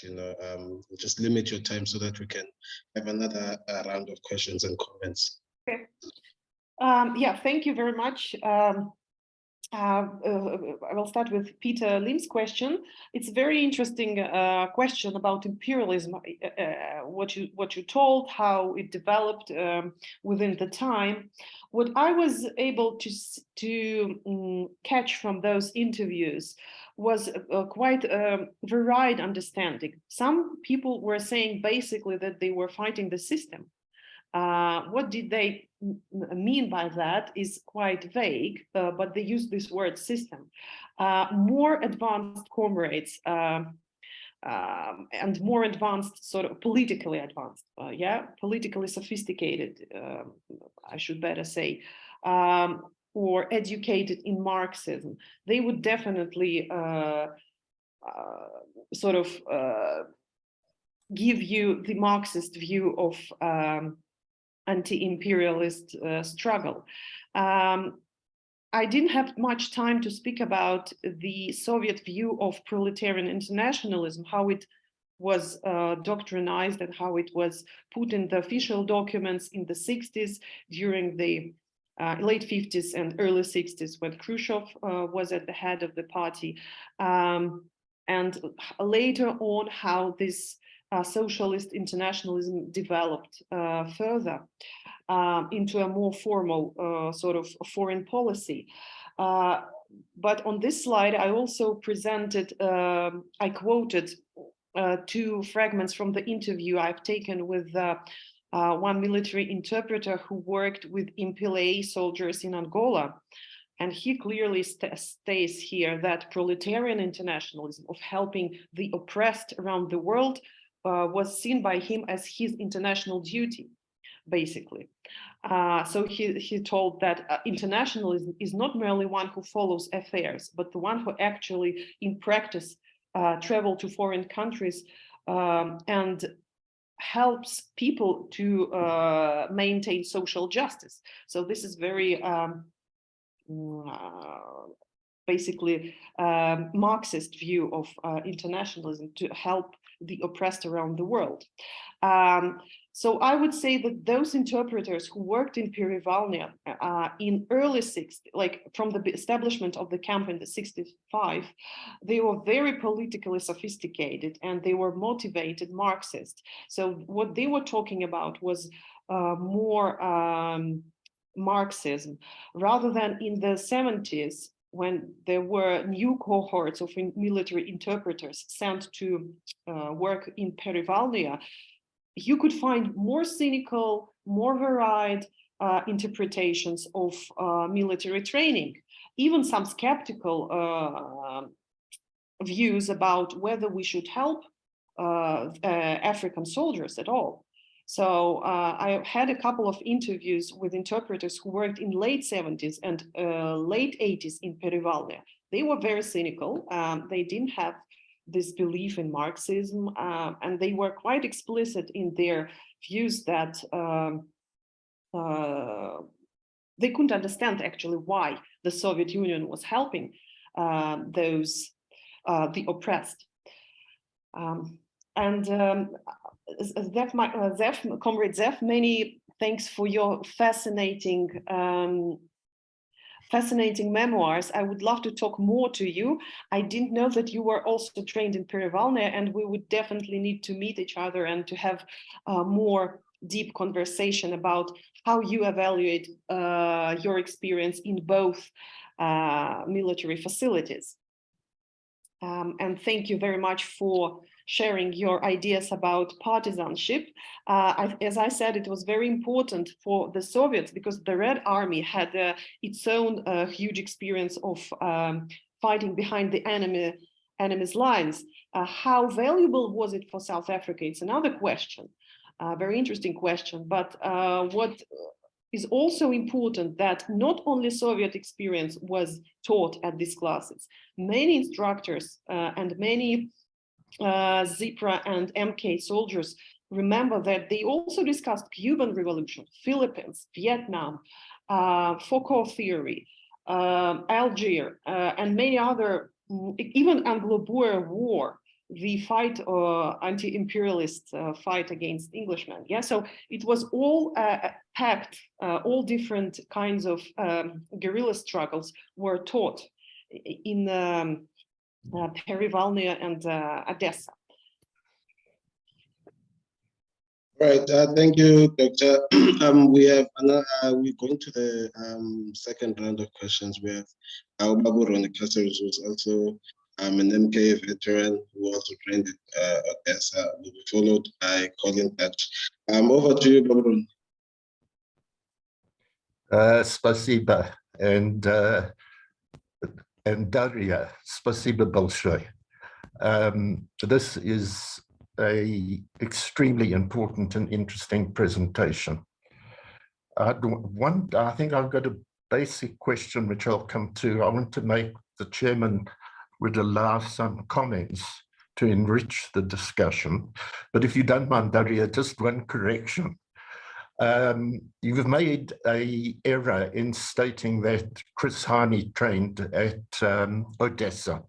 Just limit your time so that we can have another round of questions and comments. Okay. Yeah, thank you very much. I will start with Peter Lim's question. It's a very interesting question about imperialism. What you told, how it developed within the time. What I was able to catch from those interviews was quite a varied understanding. Some people were saying basically that they were fighting the system. What did they mean by that is quite vague, but they use this word system. More advanced comrades and more advanced, sort of politically advanced, politically sophisticated, I should better say, or educated in Marxism, they would definitely sort of give you the Marxist view of anti-imperialist struggle. I didn't have much time to speak about the Soviet view of proletarian internationalism, how it was doctrinized and how it was put in the official documents in the 60s, during the late 50s and early 60s, when Khrushchev was at the head of the party. And later on, how this socialist internationalism developed further into a more formal sort of foreign policy. But on this slide, I also presented, I quoted two fragments from the interview I've taken with one military interpreter who worked with MPLA soldiers in Angola. And he clearly states here that proletarian internationalism of helping the oppressed around the world was seen by him as his international duty, basically. So he told that internationalism is not merely one who follows affairs, but the one who actually, in practice, travel to foreign countries and helps people to maintain social justice. So this is very basically Marxist view of internationalism, to help the oppressed around the world. So I would say that those interpreters who worked in Perevalnoye in early 60s, like from the establishment of the camp in the 65, they were very politically sophisticated and they were motivated Marxists. So what they were talking about was more Marxism, rather than in the 70s, when there were new cohorts of military interpreters sent to work in Perevalnoye. You could find more cynical, more varied interpretations of military training, even some skeptical views about whether we should help African soldiers at all. So I had a couple of interviews with interpreters who worked in late 70s and late 80s in Perevalnoye. They were very cynical. They didn't have this belief in Marxism, and they were quite explicit in their views that they couldn't understand actually why the Soviet Union was helping the oppressed. And Comrade Zef, many thanks for your fascinating memoirs. I would love to talk more to you. I didn't know that you were also trained in Perevalnoye, and we would definitely need to meet each other and to have more deep conversation about how you evaluate your experience in both military facilities. And thank you very much for sharing your ideas about partisanship. As I said, it was very important for the Soviets because the Red Army had its own huge experience of fighting behind the enemy's lines. How valuable was it for South Africa? It's another question, very interesting question. But what is also important that not only Soviet experience was taught at these classes. Many instructors and many ZAPU and MK soldiers remember that they also discussed Cuban Revolution, Philippines, Vietnam, Foucault theory, Algiers, and many other, even Anglo-Boer War, the fight, anti-imperialist fight against Englishmen. Yeah, so it was all packed, all different kinds of guerrilla struggles were taught in Perevalnoye and Odessa. Right, thank you, Doctor. We're going to the second round of questions. We have Babu Ronikasa, who's also an MK veteran who also trained at Odessa, will be followed by Colin Touch. Over to you, Babu. Spasiba and Daria, spasiba большое. This is an extremely important and interesting presentation. I think I've got a basic question which I'll come to. I want to make the chairman would allow some comments to enrich the discussion. But if you don't mind, Daria, just one correction. You've made an error in stating that Chris Hani trained at Odessa.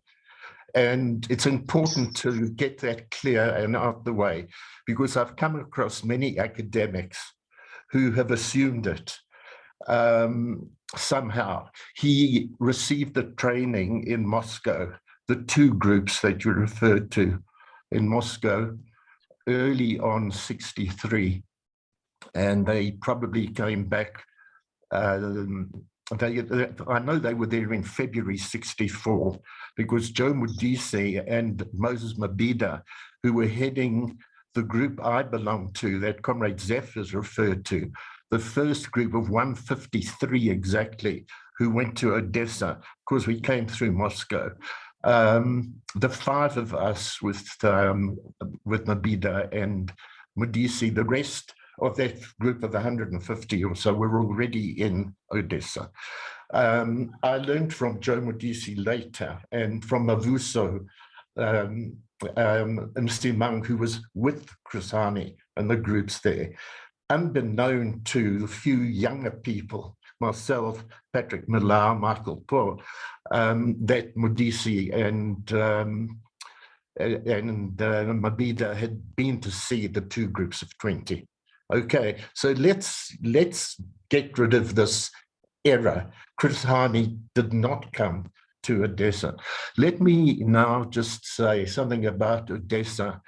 And it's important to get that clear and out the way, because I've come across many academics who have assumed it. Somehow he received the training in Moscow, the two groups that you referred to in Moscow early on 63, and they probably came back. I know they were there in February 64 because Joe Modise and Moses Mabhida, who were heading the group I belonged to, that Comrade Zef has referred to, the first group of 153 exactly, who went to Odessa. Of course, we came through Moscow. The five of us with Mabhida and Modise, the rest of that group of 150 or so were already in Odessa. I learned from Joe Modise later and from Mavuso Mstimang, who was with Chris Hani and the groups there. Unbeknown to the few younger people, myself, Patrick Millar, Michael Paul, that Modise and Mabhida had been to see the two groups of 20. Okay, so let's get rid of this error. Chris Hani did not come to Odessa. Let me now just say something about Odessa.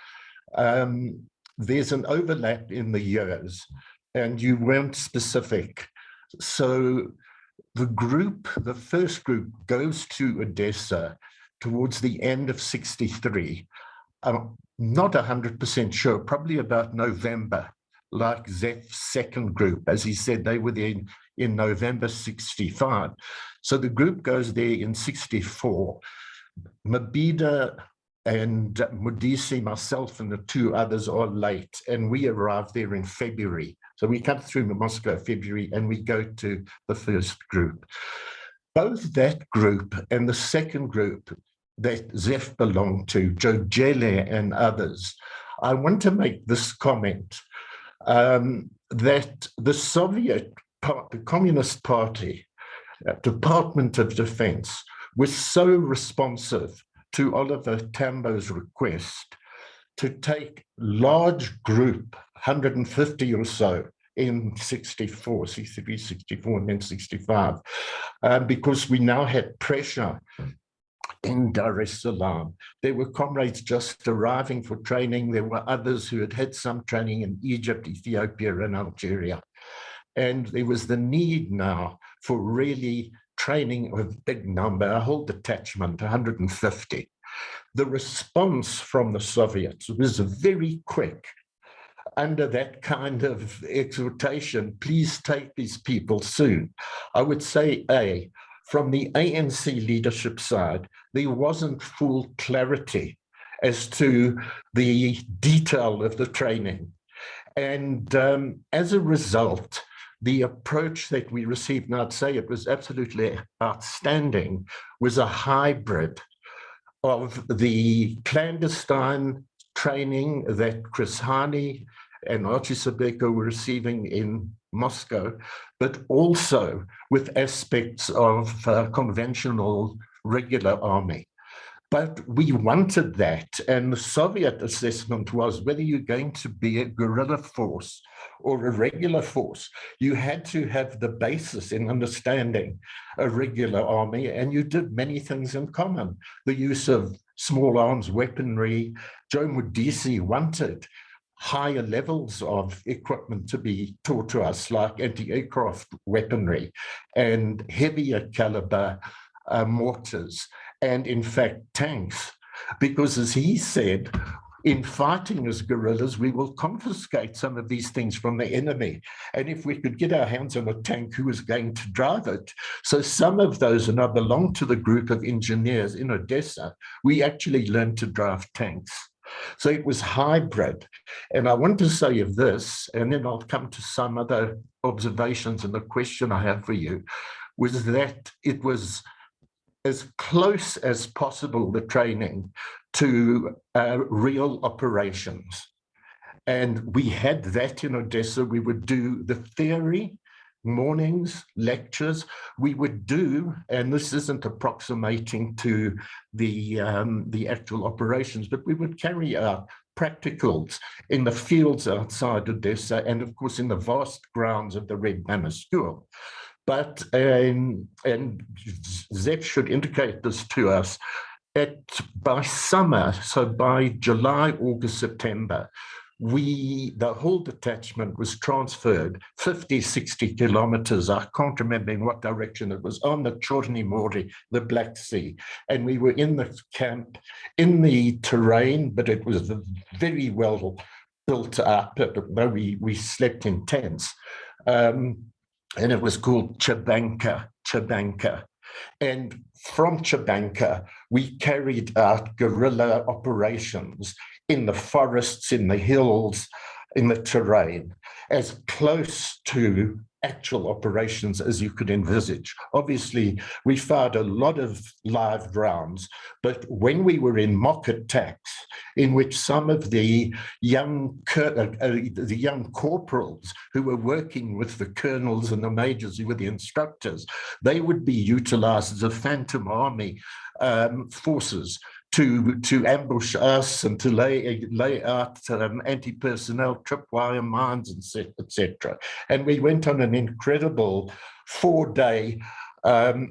There's an overlap in the years, and you weren't specific. So the first group goes to Odessa towards the end of 63. I'm not 100% sure, probably about November, like Zef's second group. As he said, they were there in November 65. So the group goes there in 64. Mabhida and Modise, myself, and the two others are late, and we arrived there in February. So we come through Moscow February, and we go to the first group. Both that group and the second group that Zef belonged to, Joe Jele and others, I want to make this comment, that the Soviet part, the Communist Party, Department of Defense, was so responsive to Oliver Tambo's request to take large group, 150 or so, in 64, 63, 64, and then 65, because we now had pressure in Dar es Salaam. There were comrades just arriving for training. There were others who had had some training in Egypt, Ethiopia, and Algeria. And there was the need now for really training of a big number, a whole detachment, 150. The response from the Soviets was very quick. Under that kind of exhortation, please take these people soon. I would say, from the ANC leadership side, there wasn't full clarity as to the detail of the training. And as a result, the approach that we received, and I'd say it was absolutely outstanding, was a hybrid of the clandestine training that Chris Hani and Archie Sabeko were receiving in Moscow, but also with aspects of conventional regular army. But we wanted that, and the Soviet assessment was whether you're going to be a guerrilla force or a regular force, you had to have the basis in understanding a regular army, and you did many things in common. The use of small arms weaponry. Joe Modise wanted higher levels of equipment to be taught to us, like anti-aircraft weaponry and heavier caliber mortars, and in fact tanks, because as he said, in fighting as guerrillas, we will confiscate some of these things from the enemy. And if we could get our hands on a tank, who was going to drive it? So some of those, and I belong to the group of engineers in Odessa, we actually learned to drive tanks. So it was hybrid. And I want to say of this, and then I'll come to some other observations, and the question I have for you was that it was as close as possible, the training, to real operations. And we had that in Odessa. We would do the theory, mornings, lectures. We would do, and this isn't approximating to the actual operations, but we would carry out practicals in the fields outside Odessa, and of course in the vast grounds of the Red Banner School. But, and Zep should indicate this to us, by summer, so by July, August, September, the whole detachment was transferred 50, 60 kilometers. I can't remember in what direction it was, on the Chorny Mori, the Black Sea. And we were in the camp, in the terrain, but it was very well built up. We slept in tents. And it was called Chabanka. And from Chabanka, we carried out guerrilla operations in the forests, in the hills, in the terrain, as close to actual operations as you could envisage. Obviously, we fired a lot of live rounds, but when we were in mock attacks, in which some of the young corporals who were working with the colonels and the majors who were the instructors, they would be utilized as a phantom army forces to ambush us and to lay out anti-personnel tripwire mines, etc. And we went on an incredible 4-day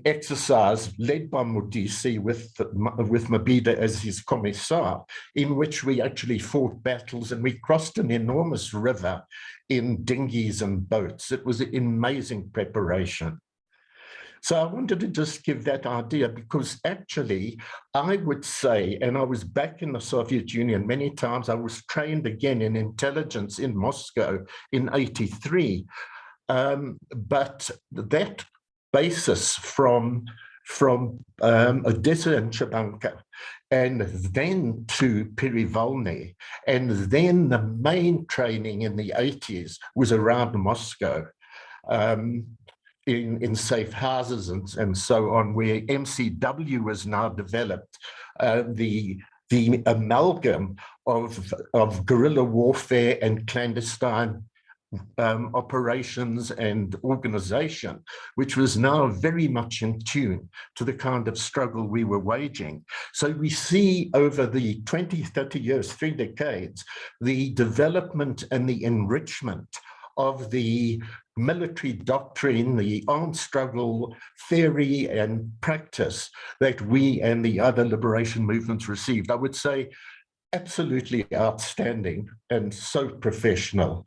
exercise led by Modise with Mabida as his commissar, in which we actually fought battles, and we crossed an enormous river in dinghies and boats. It was an amazing preparation. So I wanted to just give that idea, because actually I would say, and I was back in the Soviet Union many times, I was trained again in intelligence in Moscow in '83, but that basis from Odessa and Chabanka, and then to Perevalnoye, and then the main training in the 80s was around Moscow. In safe houses and so on, where MCW was now developed, the amalgam of guerrilla warfare and clandestine operations and organization, which was now very much in tune to the kind of struggle we were waging. So we see over the 20, 30 years, 3 decades, the development and the enrichment of the military doctrine, the armed struggle theory and practice that we and the other liberation movements received. I would say absolutely outstanding and so professional.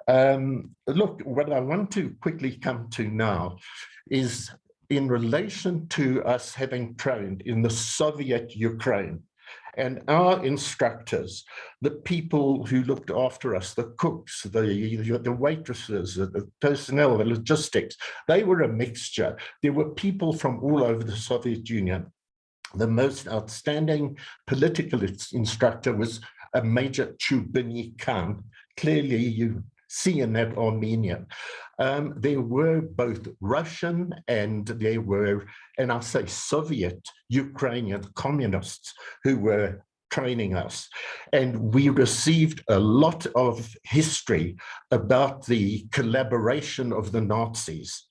Look, what I want to quickly come to now is in relation to us having trained in the Soviet Ukraine and our instructors, the people who looked after us, the cooks, the waitresses, the personnel, the logistics, they were a mixture. There were people from all over the Soviet Union. The most outstanding political instructor was a Major Chubiny Khan. Clearly, you see in that Armenian. There were both Russian and there were, and I'll say Soviet Ukrainian communists who were training us. And we received a lot of history about the collaboration of the Nazis,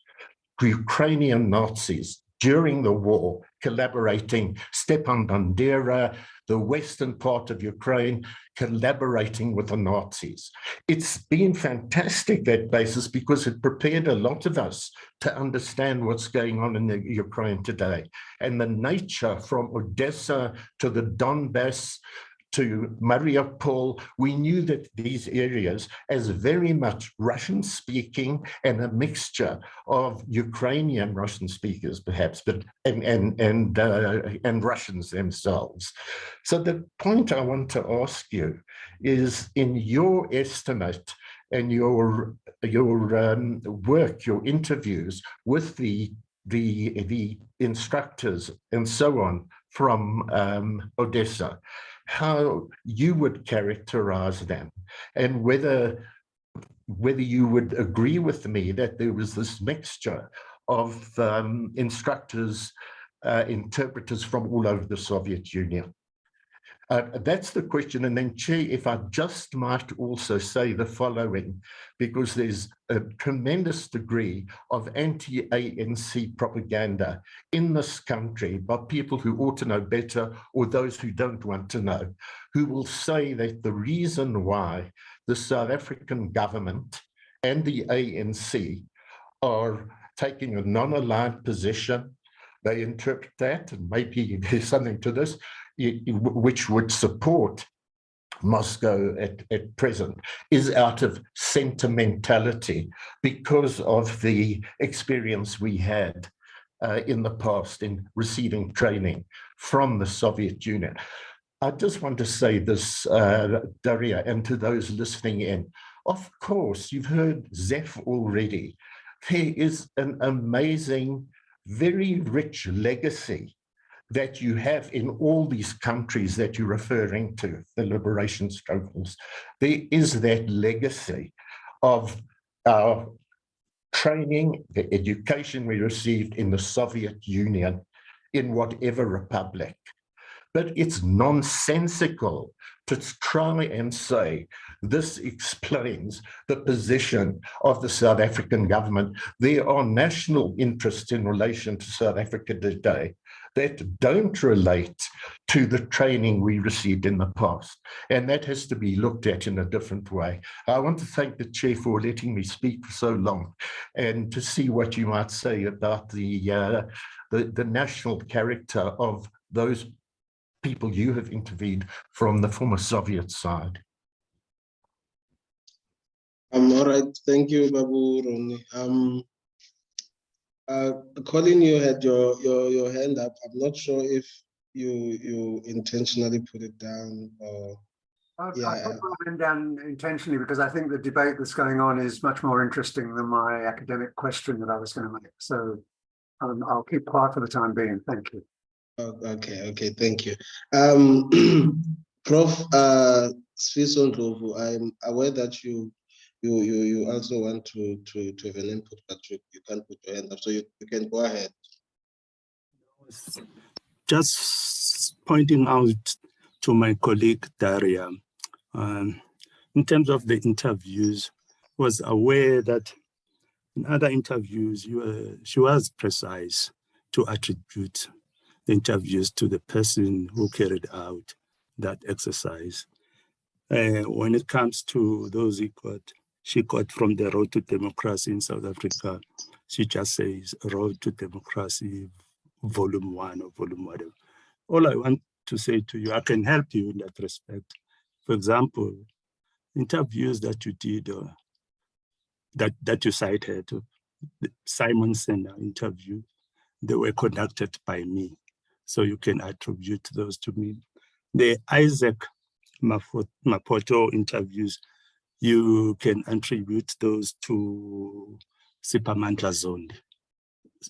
Ukrainian Nazis, during the war, collaborating, Stepan Bandera, the western part of Ukraine, collaborating with the Nazis. It's been fantastic, that basis, because it prepared a lot of us to understand what's going on in the Ukraine today. And the nature from Odessa to the Donbass, to Mariupol, we knew that these areas as very much Russian-speaking and a mixture of Ukrainian Russian speakers, perhaps, but and Russians themselves. So the point I want to ask you is, in your estimate and your work, your interviews with the instructors and so on from Odessa, how you would characterize them, and whether you would agree with me that there was this mixture of instructors, interpreters from all over the Soviet Union. That's the question. And then, Chair, if I just might also say the following, because there's a tremendous degree of anti-ANC propaganda in this country by people who ought to know better, or those who don't want to know, who will say that the reason why the South African government and the ANC are taking a non-aligned position, they interpret that, and maybe there's something to this, which would support Moscow at present, is out of sentimentality because of the experience we had in the past in receiving training from the Soviet Union. I just want to say this, Daria, and to those listening in, of course, you've heard Zeph already. There is an amazing, very rich legacy that you have in all these countries that you're referring to, the liberation struggles. There is that legacy of our training, the education we received in the Soviet Union, in whatever republic. But it's nonsensical to try and say this explains the position of the South African government. There are national interests in relation to South Africa today that don't relate to the training we received in the past. And that has to be looked at in a different way. I want to thank the Chair for letting me speak for so long, and to see what you might say about the national character of those people you have interviewed from the former Soviet side. All right, thank you, Babu Roni. Colin, you had your hand up. I'm not sure if you intentionally put it down or. I put my hand down intentionally because I think the debate that's going on is much more interesting than my academic question that I was going to make. So I'll keep quiet for the time being. Thank you. Okay, thank you. Prof. Sfiso Ndlovu, I'm aware that you also want to have an input, but you can't put your hand up, so you can go ahead. Just pointing out to my colleague Daria, in terms of the interviews, was aware that in other interviews, she was precise to attribute the interviews to the person who carried out that exercise. When it comes to those she got from the Road to Democracy in South Africa, she just says Road to Democracy, Volume 1 or Volume whatever. All I want to say to you, I can help you in that respect. For example, interviews that you did, that you cited, the Simon Senna interview, they were conducted by me. So you can attribute those to me. The Isaac Mapoto interviews, you can attribute those to Sipamandla Zondi.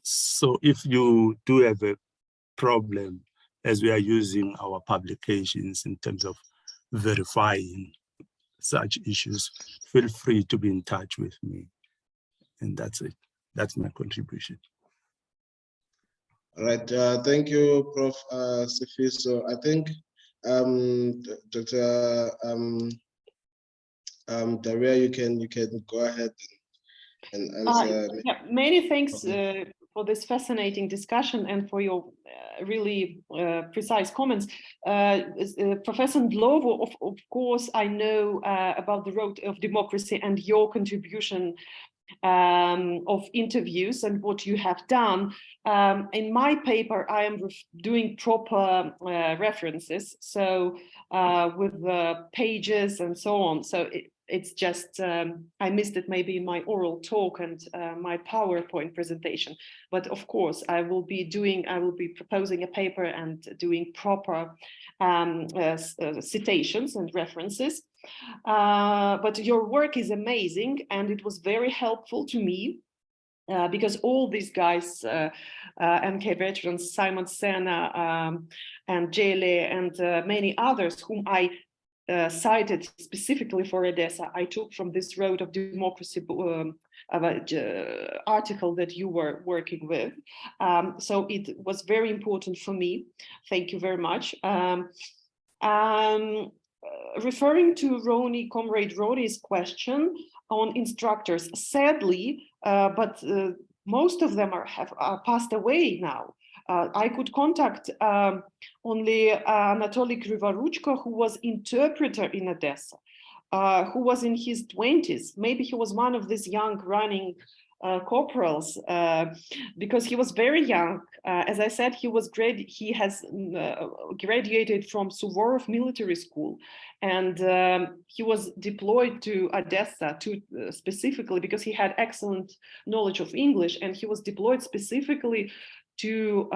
So if you do have a problem, as we are using our publications in terms of verifying such issues, feel free to be in touch with me. And that's it. That's my contribution. All right, thank you, Prof. Sifiso. I think Dr. Daria, you can go ahead and answer. Yeah, many thanks for this fascinating discussion and for your really precise comments. Professor Ndlovu, of course, I know about the Road of Democracy and your contribution of interviews and what you have done. In my paper, I am doing proper references, so with pages and so on. So it's just, I missed it maybe in my oral talk and my PowerPoint presentation. But of course, I will be proposing a paper and doing proper citations and references. But your work is amazing, and it was very helpful to me because all these guys, MK veterans, Simon Senna and Jele and many others whom I cited specifically for Odessa, I took from this Road of Democracy article that you were working with. So it was very important for me. Thank you very much. Referring to Comrade Ronnie's question on instructors, sadly, but most of them have passed away now. I could contact only Anatoly Krivoruchko, who was interpreter in Odessa, who was in his 20s. Maybe he was one of these young running corporals, because he was very young. As I said, he has graduated from Suvorov Military School, and he was deployed to Odessa specifically because he had excellent knowledge of English, and he was deployed specifically to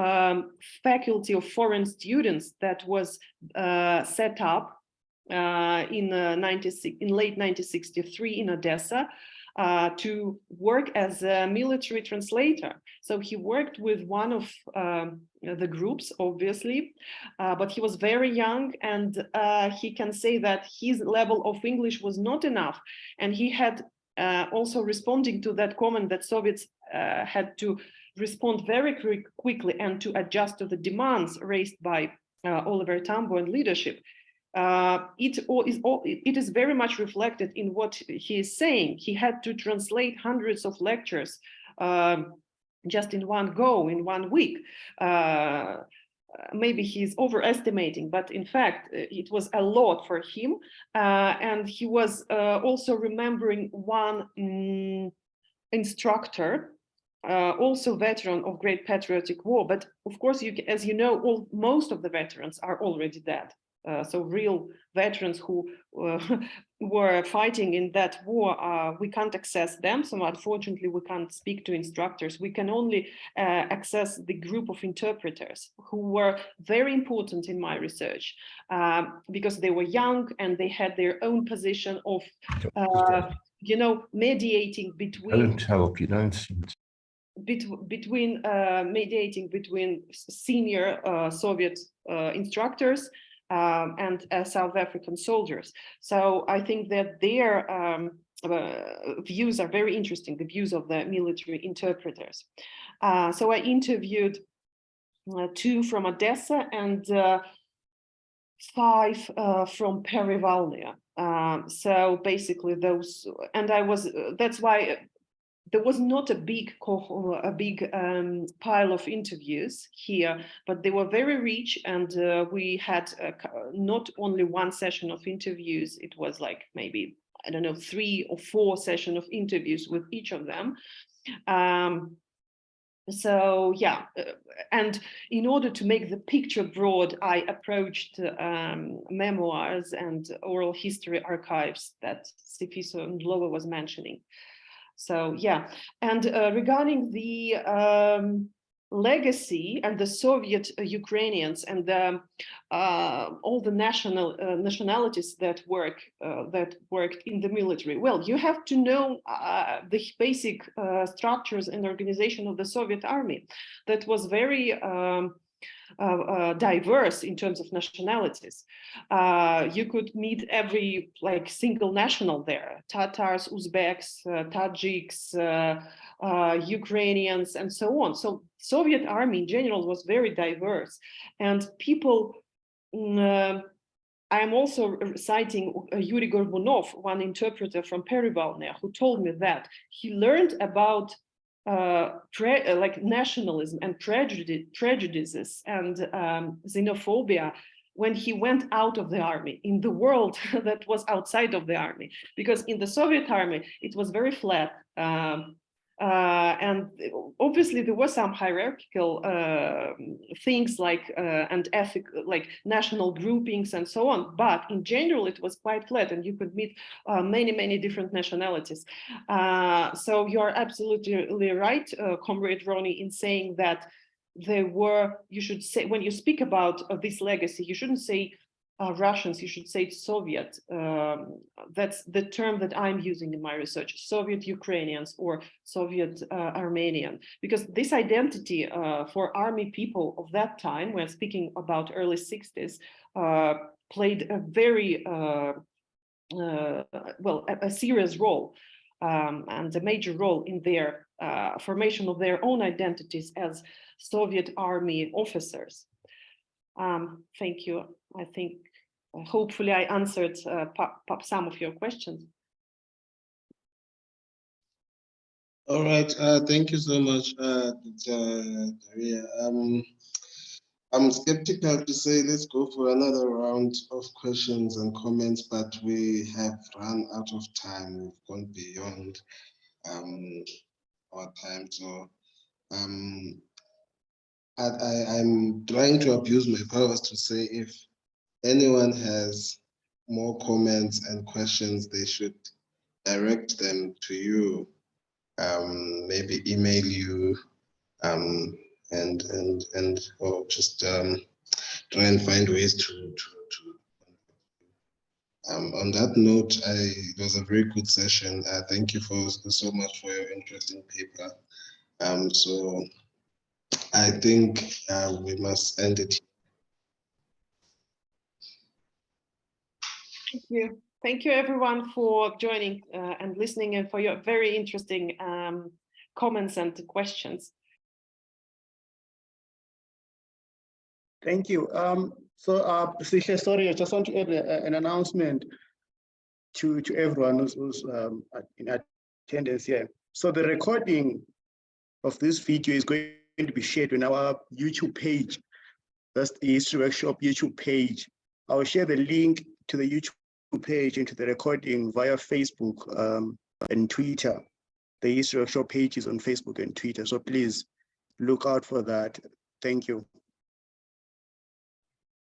faculty of foreign students that was set up in late 1963 in Odessa, to work as a military translator. So he worked with one of the groups, obviously, but he was very young, and he can say that his level of English was not enough. And he had also responding to that comment that Soviets had to respond very quickly and to adjust to the demands raised by Oliver Tambo and leadership. It is very much reflected in what he is saying. He had to translate hundreds of lectures just in one go, in 1 week. Maybe he's overestimating, but in fact, it was a lot for him. And he was also remembering one instructor, also veteran of Great Patriotic War. But of course, as you know, most of the veterans are already dead. So real veterans who were fighting in that war, we can't access them. So unfortunately, we can't speak to instructors. We can only access the group of interpreters who were very important in my research because they were young and they had their own position of, mediating between. Don't help, you don't. Mediating between senior Soviet instructors and South African soldiers. So I think that their views are very interesting, the views of the military interpreters. So I interviewed two from Odessa, and 5 from Perevalnoye. So basically those, and that's why there was not a big pile of interviews here, but they were very rich, and we had not only one session of interviews, it was like maybe, I don't know, 3 or 4 sessions of interviews with each of them. So yeah, and in order to make the picture broad, I approached memoirs and oral history archives that Sifiso and Lova was mentioning. So yeah, and regarding the legacy and the Soviet Ukrainians and all the nationalities that worked in the military. Well, you have to know the basic structures and organization of the Soviet army that was very diverse in terms of nationalities. You could meet every single national there: Tatars, Uzbeks, Tajiks, Ukrainians, and so on. So Soviet army in general was very diverse, and people. I am also citing Yuri Gorbunov, one interpreter from Perevalnoye, who told me that he learned about nationalism and prejudices and xenophobia when he went out of the army, in the world that was outside of the army. Because in the Soviet army, it was very flat. And obviously there were some hierarchical things and ethical, like national groupings and so on, but in general it was quite flat, and you could meet many different nationalities. So you're absolutely right, Comrade Ronnie, in saying that there were, you should say, when you speak about this legacy, you shouldn't say Russians, you should say Soviet. That's the term that I'm using in my research: Soviet Ukrainians or Soviet Armenian, because this identity for army people of that time, we're speaking about early 60s, played a very a serious role and a major role in their formation of their own identities as Soviet army officers. Thank you. I think hopefully I answered some of your questions. All right, thank you so much, Daria. I'm skeptical to say let's go for another round of questions and comments, but we have run out of time. We've gone beyond our time, so I'm trying to abuse my powers to say if anyone has more comments and questions, they should direct them to you, maybe email you, or just try and find ways to on that note, it was a very good session. Thank you so much for your interesting paper. So I think we must end it. Thank you. Thank you everyone for joining and listening, and for your very interesting comments and questions. Thank you. Sorry, I just want to add an announcement to everyone who's in attendance here. So the recording of this video is going to be shared on our YouTube page. That's the History Workshop YouTube page. I'll share the link to the YouTube page and to the recording via Facebook and Twitter. The History Workshop page is on Facebook and Twitter, so please look out for that. Thank you.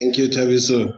Thank you, Tabiso.